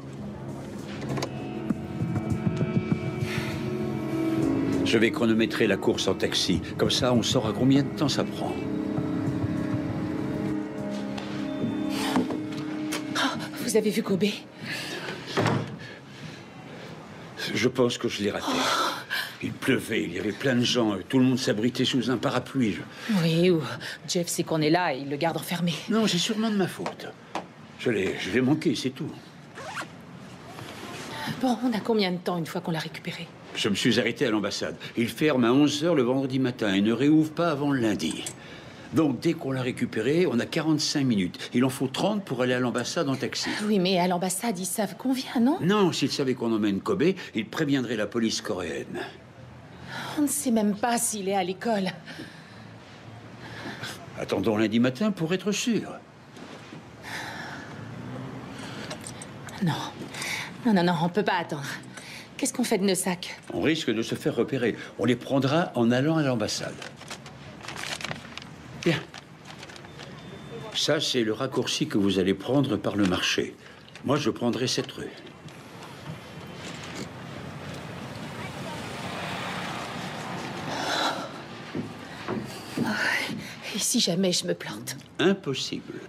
[SPEAKER 14] Je vais chronométrer la course en taxi. Comme ça, on saura combien de temps ça prend.
[SPEAKER 3] Vous avez vu Kobe?
[SPEAKER 14] Je pense que je l'ai raté. Il pleuvait, il y avait plein de gens, tout le monde s'abritait sous un parapluie.
[SPEAKER 3] Oui, ou Jeff sait qu'on est là et il le garde enfermé.
[SPEAKER 14] Non, c'est sûrement de ma faute. Je l'ai manqué, c'est tout.
[SPEAKER 3] Bon, on a combien de temps une fois qu'on l'a récupéré?
[SPEAKER 14] Je me suis arrêté à l'ambassade. Il ferme à 11h le vendredi matin et ne réouvre pas avant le lundi. Donc, dès qu'on l'a récupéré, on a 45 minutes. Il en faut 30 pour aller à l'ambassade en taxi.
[SPEAKER 3] Oui, mais à l'ambassade, ils savent qu'on vient, non?
[SPEAKER 14] Non, s'ils savaient qu'on emmène Kobe, ils préviendraient la police coréenne.
[SPEAKER 3] On ne sait même pas s'il est à l'école.
[SPEAKER 14] Attendons lundi matin pour être sûr.
[SPEAKER 3] Non, on peut pas attendre. Qu'est-ce qu'on fait de nos sacs?
[SPEAKER 14] On risque de se faire repérer. On les prendra en allant à l'ambassade. Bien. Ça, c'est le raccourci que vous allez prendre par le marché. Moi, je prendrai cette rue.
[SPEAKER 3] Et si jamais je me plante?
[SPEAKER 14] Impossible.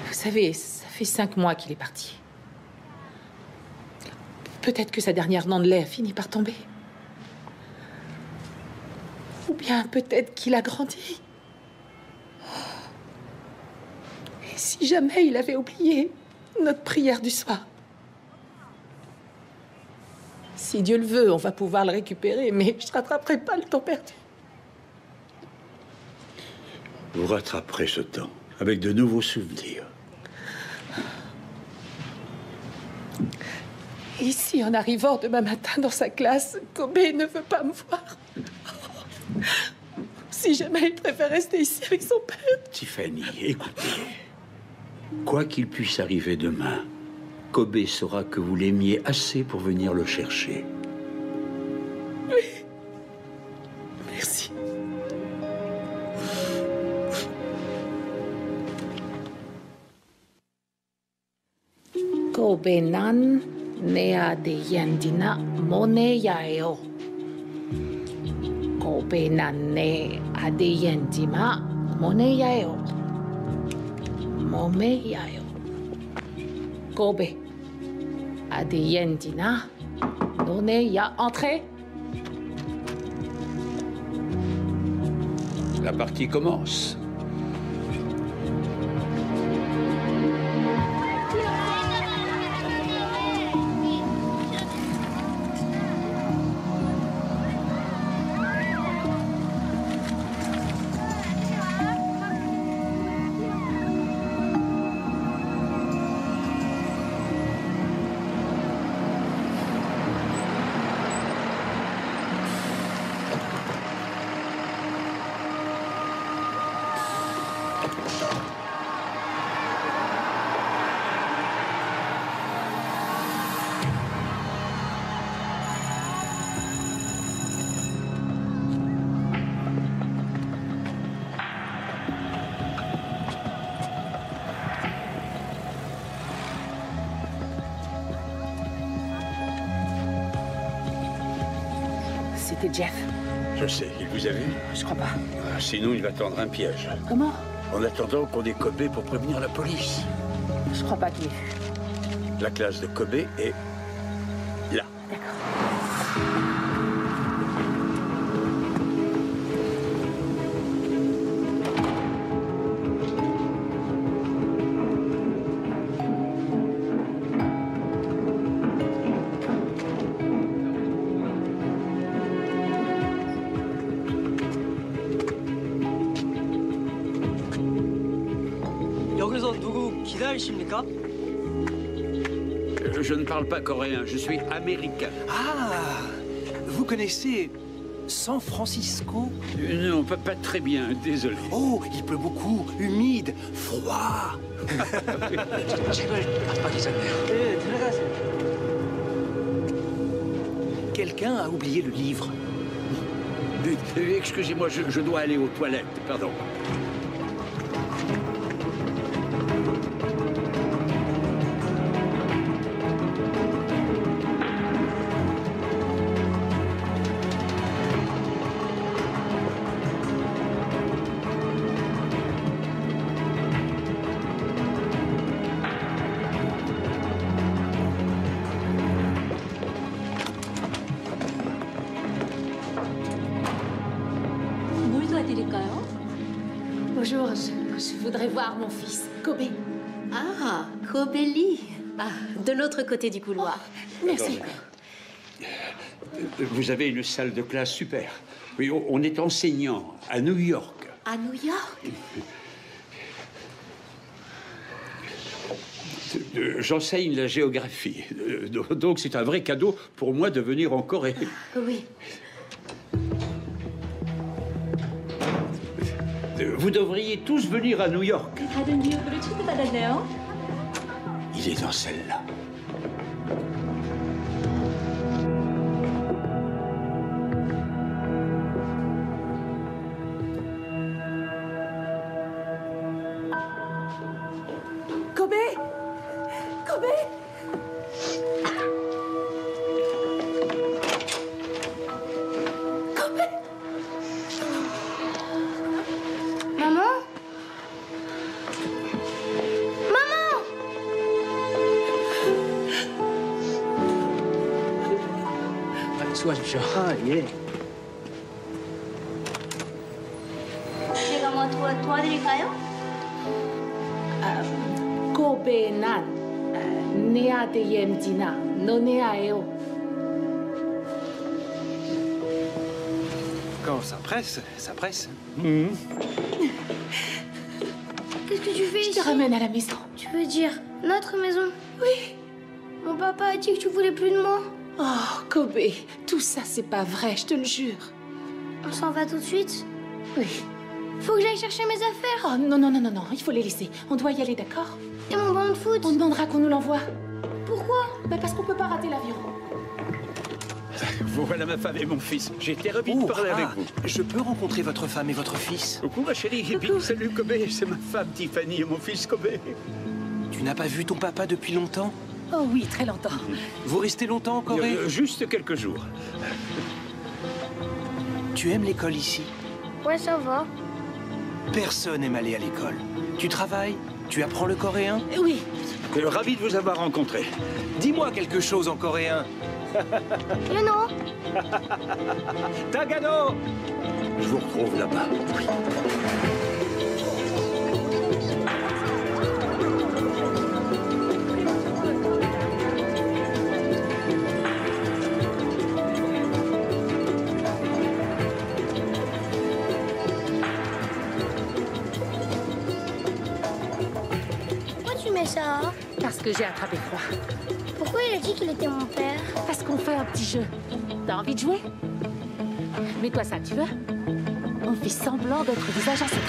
[SPEAKER 3] Vous savez, ça fait 5 mois qu'il est parti. Peut-être que sa dernière dent de lait a fini par tomber. Ou bien peut-être qu'il a grandi. Et si jamais il avait oublié notre prière du soir? Si Dieu le veut, on va pouvoir le récupérer, mais je ne rattraperai pas le temps perdu.
[SPEAKER 14] Vous rattraperez ce temps avec de nouveaux souvenirs.
[SPEAKER 3] Et si, en arrivant demain matin dans sa classe, Kobe ne veut pas me voir? Si jamais il préfère rester ici avec son père?
[SPEAKER 14] Tiffany, écoutez. Quoi qu'il puisse arriver demain, Kobe saura que vous l'aimiez assez pour venir le chercher.
[SPEAKER 3] Oui. Merci. Kobe nan nea de yandina mone yaeo. Kobe nan nea de yandima mone yaeo. Mome yaeo. Kobe Adeyendina None ya entrée.
[SPEAKER 14] La partie commence.
[SPEAKER 3] arrêter Jeff.
[SPEAKER 14] Je sais, il vous a vu?
[SPEAKER 3] Je crois pas.
[SPEAKER 14] Sinon, il va tendre un piège.
[SPEAKER 3] Comment?
[SPEAKER 14] En attendant qu'on ait Kobe pour prévenir la police.
[SPEAKER 3] Je crois pas qu'il ait vu.
[SPEAKER 14] La classe de Kobe est là.
[SPEAKER 19] 여기서 누구 기다리십니까?
[SPEAKER 14] Je ne parle pas coréen, je suis américain.
[SPEAKER 20] Ah, vous connaissez San Francisco?
[SPEAKER 14] Non, pas très bien, désolé.
[SPEAKER 20] Oh, il pleut beaucoup, humide, froid. Quelqu'un a oublié le livre.
[SPEAKER 14] Excusez-moi, je dois aller aux toilettes, pardon.
[SPEAKER 3] Bonjour, je voudrais voir mon fils, Kobe.
[SPEAKER 13] Ah, Kobe Lee. Ah, de l'autre côté du couloir.
[SPEAKER 3] Merci.
[SPEAKER 14] Vous avez une salle de classe super. Oui, on est enseignant à New York.
[SPEAKER 13] À New York?
[SPEAKER 14] J'enseigne la géographie. Donc c'est un vrai cadeau pour moi de venir en Corée.
[SPEAKER 13] Oui.
[SPEAKER 14] Vous devriez tous venir à New York.
[SPEAKER 15] 다른 뉴욕으로 초대받았네요.
[SPEAKER 14] Il est dans celle-là.
[SPEAKER 3] Kobe! Kobe! Kobe!
[SPEAKER 5] Maman? Maman!
[SPEAKER 17] 수고하십시오. 아, 예.
[SPEAKER 5] 제가 뭐 도와드릴까요?
[SPEAKER 3] Kobe nan, nea de yemdina, nonea eo.
[SPEAKER 20] Quand ça presse, ça presse.
[SPEAKER 5] Qu'est-ce que tu fais ici?
[SPEAKER 3] Je te ramène à la maison.
[SPEAKER 5] Tu veux dire notre maison?
[SPEAKER 3] Oui.
[SPEAKER 5] Mon papa a dit que tu voulais plus de moi.
[SPEAKER 3] Oh, Kobe, tout ça, c'est pas vrai, je te le jure.
[SPEAKER 5] On s'en va tout de suite?
[SPEAKER 3] Oui.
[SPEAKER 5] Faut que j'aille chercher mes affaires.
[SPEAKER 3] Oh, non, non, non, non, non, il faut les laisser. On doit y aller, d'accord?
[SPEAKER 5] Et mon ballon de foot?
[SPEAKER 3] On demandera qu'on nous l'envoie.
[SPEAKER 5] Pourquoi?
[SPEAKER 3] Bah parce qu'on peut pas rater l'avion.
[SPEAKER 14] Voilà ma femme et mon fils. J'ai été ravi de parler avec vous.
[SPEAKER 20] Je peux rencontrer votre femme et votre fils?
[SPEAKER 14] Coucou ma chérie. Et puis, salut Kobe, c'est ma femme Tiffany et mon fils Kobe.
[SPEAKER 20] Tu n'as pas vu ton papa depuis longtemps?
[SPEAKER 3] Oh oui, très longtemps.
[SPEAKER 20] Vous restez longtemps en Corée?
[SPEAKER 14] Juste quelques jours.
[SPEAKER 20] Tu aimes l'école ici?
[SPEAKER 5] Ouais, ça va.
[SPEAKER 20] Personne n'aime aller à l'école. Tu travailles? Tu apprends le coréen?
[SPEAKER 3] Oui.
[SPEAKER 14] Ravi de vous avoir rencontré.
[SPEAKER 20] Dis-moi quelque chose en coréen.
[SPEAKER 5] Yono.
[SPEAKER 20] Tagano.
[SPEAKER 14] Je vous retrouve là-bas. Oui.
[SPEAKER 5] Pourquoi tu mets ça?
[SPEAKER 3] Parce que j'ai attrapé froid.
[SPEAKER 5] Pourquoi il a dit qu'il était mon père?
[SPEAKER 3] Parce qu'on fait un petit jeu. T'as envie de jouer? Mets-toi ça, tu veux? On fait semblant d'être des agents secrets.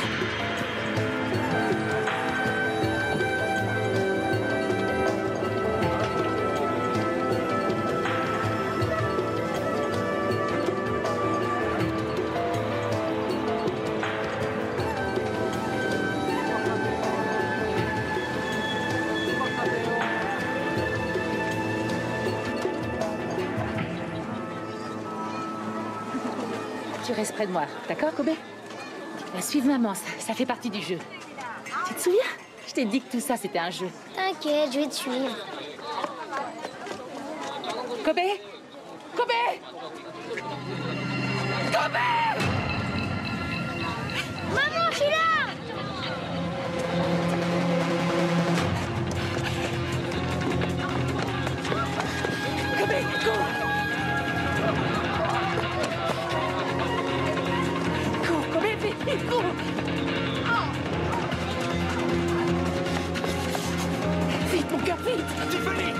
[SPEAKER 3] reste près de moi. D'accord, Kobe? Suive maman, ça fait partie du jeu. Tu te souviens? Je t'ai dit que tout ça, c'était un jeu.
[SPEAKER 5] T'inquiète, je vais te suivre.
[SPEAKER 3] Kobe! Kobe! Kobe!
[SPEAKER 5] Maman, je suis là!
[SPEAKER 3] Kobe, cours! Cours, Kobe, vite, cours! Vite, mon cœur, vite!
[SPEAKER 20] Tiffany!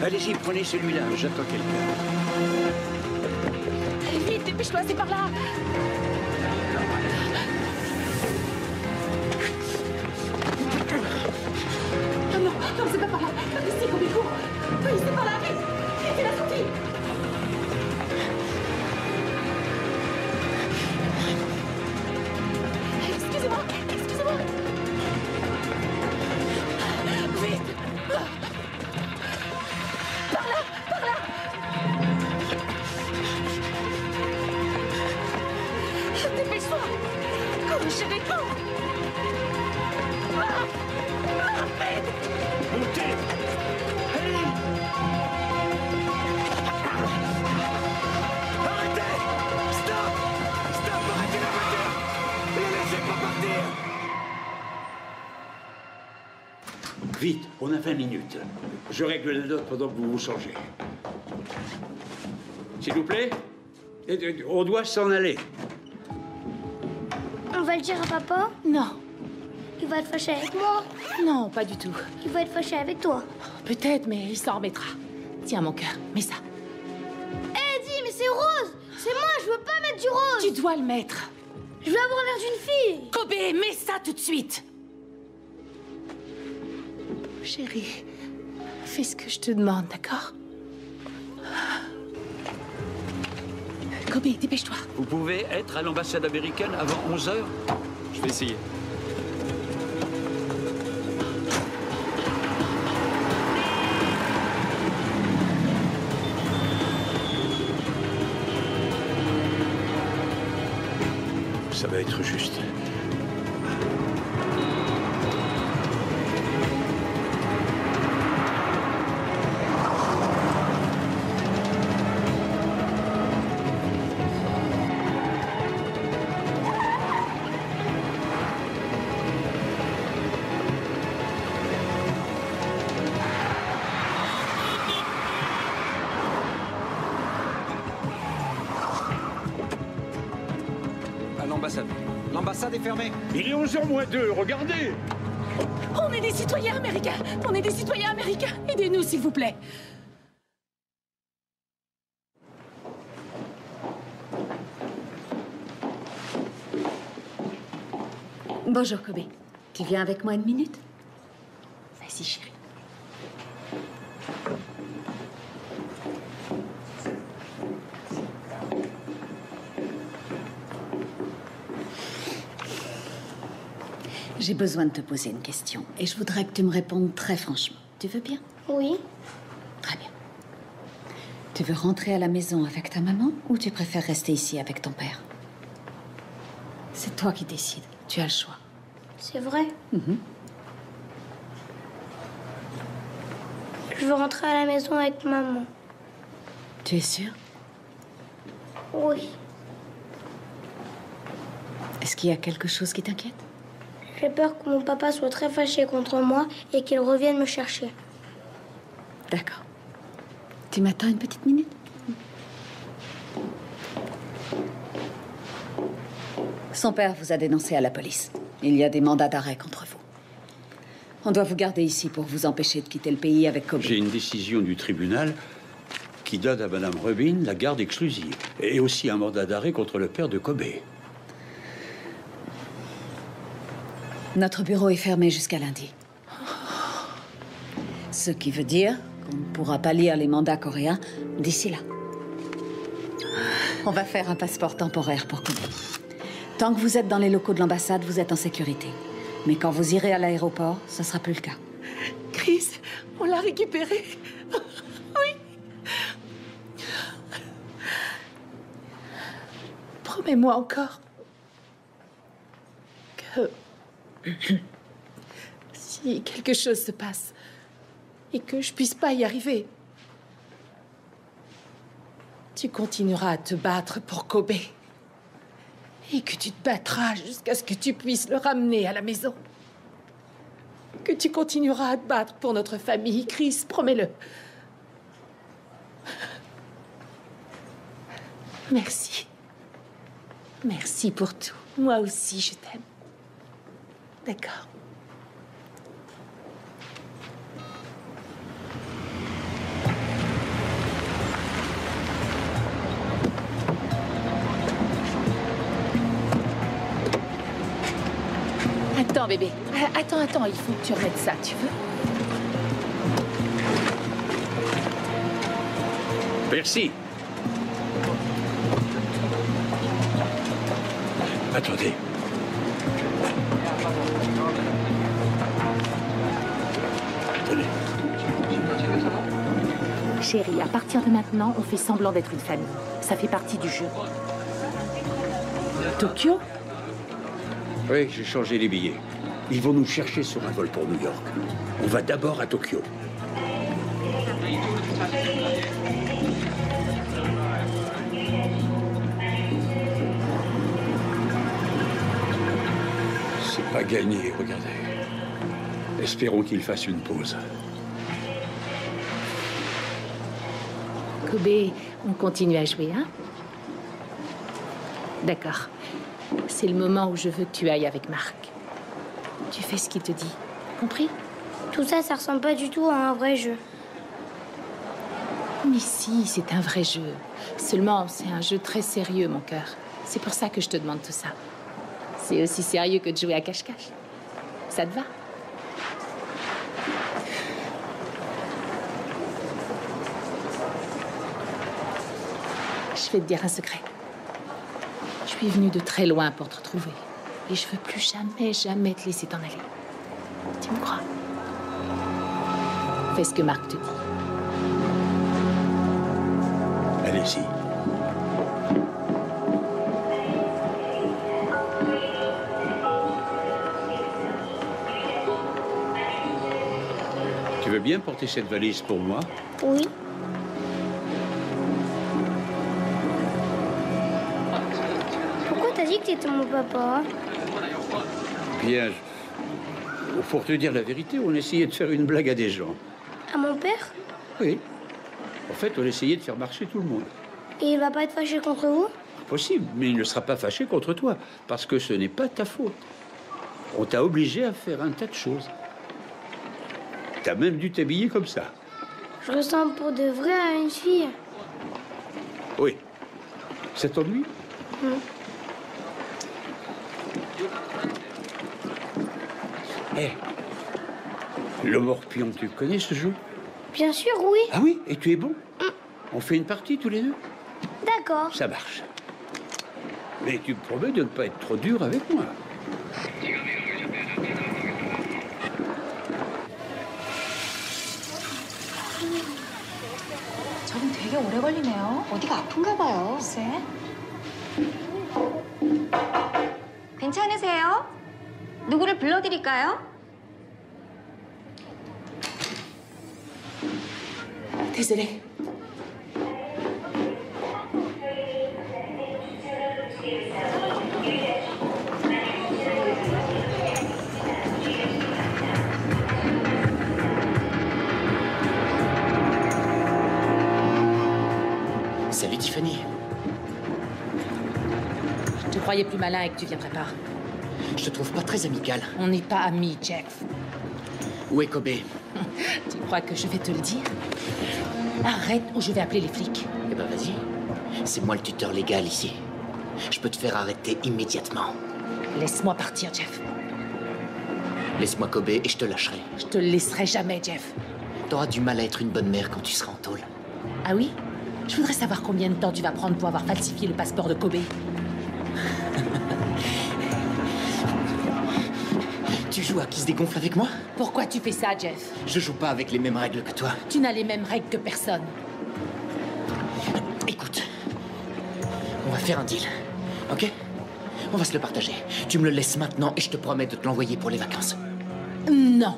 [SPEAKER 14] Allez-y, prenez celui-là, j'attends quelqu'un.
[SPEAKER 3] Allez, vite, dépêche-toi, c'est par là! Oh non, non, c'est pas par là! Ici, Kobe, cours! Oui, c'est par là, vite! Vite, c'est la sortie! Excusez-moi, excusez-moi! Vite! Par là, par là! Dépêche-toi! Cours, chérie, cours! Vite!
[SPEAKER 14] Montez!
[SPEAKER 20] Allez! Arrêtez! Stop! Stop! Arrêtez la voiture! Ne la laissez pas partir!
[SPEAKER 14] Vite, on a 20 minutes. Je règle la note pendant que vous vous changez. S'il vous plaît, on doit s'en aller.
[SPEAKER 5] On va le dire à papa?
[SPEAKER 3] Non.
[SPEAKER 5] Il va être fâché avec moi?
[SPEAKER 3] Non, pas du tout.
[SPEAKER 5] Il va être fâché avec toi?
[SPEAKER 3] Peut-être, mais il s'en remettra. Tiens, mon cœur, mets ça.
[SPEAKER 5] Hé, dis, mais c'est rose! C'est moi, je veux pas mettre du rose!
[SPEAKER 3] Tu dois le mettre.
[SPEAKER 5] Je veux avoir l'air d'une fille!
[SPEAKER 3] Kobe, mets ça tout de suite! Chérie, fais ce que je te demande, d'accord? Kobe, dépêche-toi.
[SPEAKER 14] Vous pouvez être à l'ambassade américaine avant 11h?
[SPEAKER 10] Je vais essayer.
[SPEAKER 14] Ça va être juste.
[SPEAKER 20] À l'ambassade. L'ambassade est fermée.
[SPEAKER 14] Il est 11h moins 2, regardez!
[SPEAKER 3] On est des citoyens américains! On est des citoyens américains! Aidez-nous, s'il vous plaît!
[SPEAKER 9] Bonjour, Kobe. Tu viens avec moi une minute?
[SPEAKER 3] Vas-y, chérie.
[SPEAKER 9] J'ai besoin de te poser une question et je voudrais que tu me répondes très franchement. Tu veux bien?
[SPEAKER 5] Oui.
[SPEAKER 9] Très bien. Tu veux rentrer à la maison avec ta maman ou tu préfères rester ici avec ton père? C'est toi qui décides. Tu as le choix.
[SPEAKER 5] C'est vrai?
[SPEAKER 9] Mhm.
[SPEAKER 5] Je veux rentrer à la maison avec maman.
[SPEAKER 9] Tu es sûr?
[SPEAKER 5] Oui.
[SPEAKER 9] Est-ce qu'il y a quelque chose qui t'inquiète?
[SPEAKER 5] J'ai peur que mon papa soit très fâché contre moi et qu'il revienne me chercher.
[SPEAKER 9] D'accord. Tu m'attends une petite minute? Son père vous a dénoncé à la police. Il y a des mandats d'arrêt contre vous. On doit vous garder ici pour vous empêcher de quitter le pays avec Kobe.
[SPEAKER 14] J'ai une décision du tribunal qui donne à Madame Rubin la garde exclusive et aussi un mandat d'arrêt contre le père de Kobe.
[SPEAKER 9] Notre bureau est fermé jusqu'à lundi. Ce qui veut dire qu'on ne pourra pas lire les mandats coréens d'ici là. On va faire un passeport temporaire pour Kobe. Tant que vous êtes dans les locaux de l'ambassade, vous êtes en sécurité. Mais quand vous irez à l'aéroport, ça sera plus le cas.
[SPEAKER 3] Chris, on l'a récupéré. Oui. Promets-moi encore que si quelque chose se passe et que je puisse pas y arriver, tu continueras à te battre pour Kobe. Et que tu te battras jusqu'à ce que tu puisses le ramener à la maison. Que tu continueras à te battre pour notre famille, Chris, promets-le. Merci. Merci pour tout. Moi aussi, je t'aime. D'accord. Attends, bébé. Attends, il faut que tu remettes ça, tu veux?
[SPEAKER 14] Merci. Attendez. Tenez.
[SPEAKER 3] Chérie, à partir de maintenant, on fait semblant d'être une famille. Ça fait partie du jeu. Tokyo?
[SPEAKER 14] Oui, j'ai changé les billets. Ils vont nous chercher sur un vol pour New York. On va d'abord à Tokyo. C'est pas gagné, regardez. Espérons qu'il fasse une pause.
[SPEAKER 3] Kobe, on continue à jouer, hein? D'accord. C'est le moment où je veux que tu ailles avec Marc. Tu fais ce qu'il te dit. Compris?
[SPEAKER 5] Tout ça, ça ressemble pas du tout à un vrai jeu.
[SPEAKER 3] Mais si, c'est un vrai jeu. Seulement, c'est un jeu très sérieux, mon cœur. C'est pour ça que je te demande tout ça. C'est aussi sérieux que de jouer à cache-cache. Ça te va? Je vais te dire un secret. Je suis venue de très loin pour te retrouver. Et je veux plus jamais te laisser t'en aller. Tu me crois? Fais ce que Marc te dit.
[SPEAKER 14] Allez-y. Tu veux bien porter cette valise pour moi?
[SPEAKER 5] Oui. Pourquoi t'as dit que t'étais mon papa?
[SPEAKER 14] Bien, pour te dire la vérité, on essayait de faire une blague à des gens.
[SPEAKER 5] À mon père?
[SPEAKER 14] Oui. En fait, on essayait de faire marcher tout le monde.
[SPEAKER 5] Et il va pas être fâché contre vous?
[SPEAKER 14] Possible, mais il ne sera pas fâché contre toi, parce que ce n'est pas ta faute. On t'a obligé à faire un tas de choses. T'as même dû t'habiller comme ça.
[SPEAKER 5] Je ressemble pour de vrai à une fille.
[SPEAKER 14] Oui. Ça t'ennuie? Hé, le morpion, tu connais ce jeu?
[SPEAKER 5] Bien sûr, oui.
[SPEAKER 14] Ah oui? Et tu es bon? On fait une partie tous les deux?
[SPEAKER 5] D'accord.
[SPEAKER 14] Ça marche. Mais tu me promets de ne pas être trop dur avec moi.
[SPEAKER 15] 저분 되게 오래 걸리네요. 어디가 아픈가 봐요. 글쎄.
[SPEAKER 21] 괜찮으세요? 누구를 불러드릴까요?
[SPEAKER 3] Désolée.
[SPEAKER 6] Salut Tiffany.
[SPEAKER 3] Je te croyais plus malin et que tu viendrais pas.
[SPEAKER 6] Je te trouve pas très amical.
[SPEAKER 3] On n'est pas amis, Jeff.
[SPEAKER 6] Où est Kobe?
[SPEAKER 3] Tu crois que je vais te le dire? Arrête ou je vais appeler les flics.
[SPEAKER 6] Eh ben vas-y. C'est moi le tuteur légal ici. Je peux te faire arrêter immédiatement.
[SPEAKER 3] Laisse-moi partir, Jeff.
[SPEAKER 6] Laisse-moi Kobe et je te lâcherai.
[SPEAKER 3] Je te le laisserai jamais, Jeff.
[SPEAKER 6] T'auras du mal à être une bonne mère quand tu seras en tôle.
[SPEAKER 3] Ah oui? Je voudrais savoir combien de temps tu vas prendre pour avoir falsifié le passeport de Kobe.
[SPEAKER 6] Tu joues à qui se dégonfle avec moi?
[SPEAKER 3] Pourquoi tu fais ça, Jeff?
[SPEAKER 6] Je joue pas avec les mêmes règles que toi.
[SPEAKER 3] Tu n'as les mêmes règles que personne.
[SPEAKER 6] Écoute, on va faire un deal, ok? On va se le partager. Tu me le laisses maintenant et je te promets de te l'envoyer pour les vacances.
[SPEAKER 3] Non.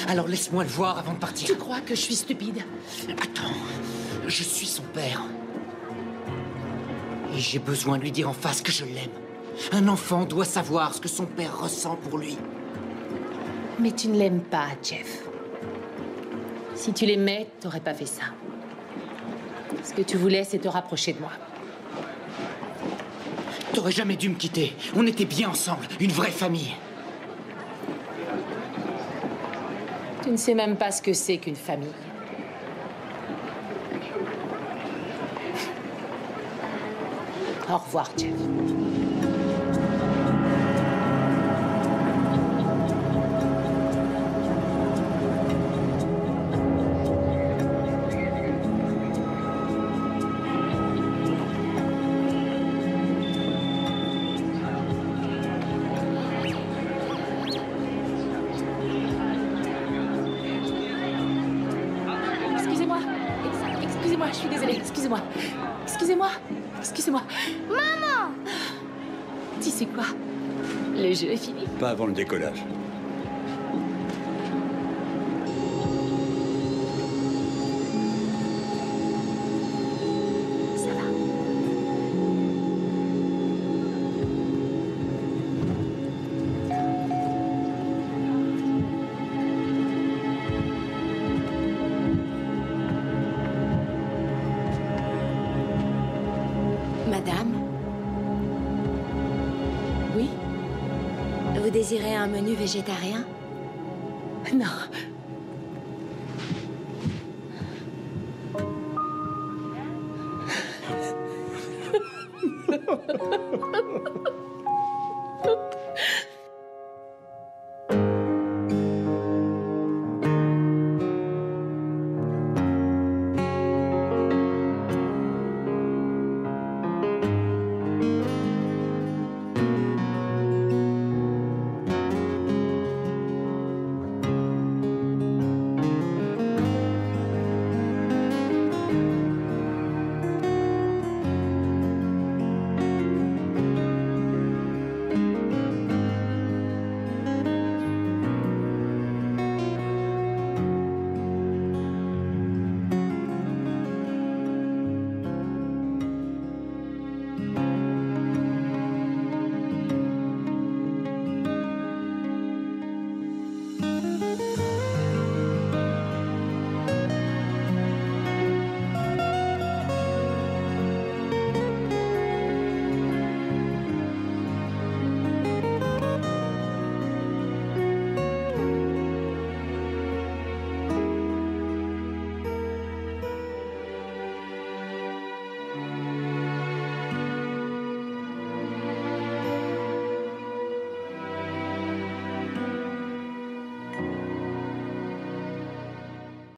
[SPEAKER 6] Alors laisse-moi le voir avant de partir.
[SPEAKER 3] Tu crois que je suis stupide?
[SPEAKER 6] Attends, je suis son père. Et j'ai besoin de lui dire en face que je l'aime. Un enfant doit savoir ce que son père ressent pour lui.
[SPEAKER 3] Mais tu ne l'aimes pas, Jeff. Si tu l'aimais, t'aurais pas fait ça. Ce que tu voulais, c'est te rapprocher de moi.
[SPEAKER 6] T'aurais jamais dû me quitter. On était bien ensemble, une vraie famille.
[SPEAKER 3] Tu ne sais même pas ce que c'est qu'une famille. Au revoir, Jeff. Excusez-moi, je suis désolée. Excusez-moi. Excusez-moi. Excusez-moi.
[SPEAKER 5] Maman!
[SPEAKER 3] Tu sais quoi? Le jeu est fini.
[SPEAKER 14] Pas avant le décollage.
[SPEAKER 3] Ça va.
[SPEAKER 7] Madame?
[SPEAKER 3] Oui?
[SPEAKER 7] Vous désirez un menu végétarien?
[SPEAKER 3] Non.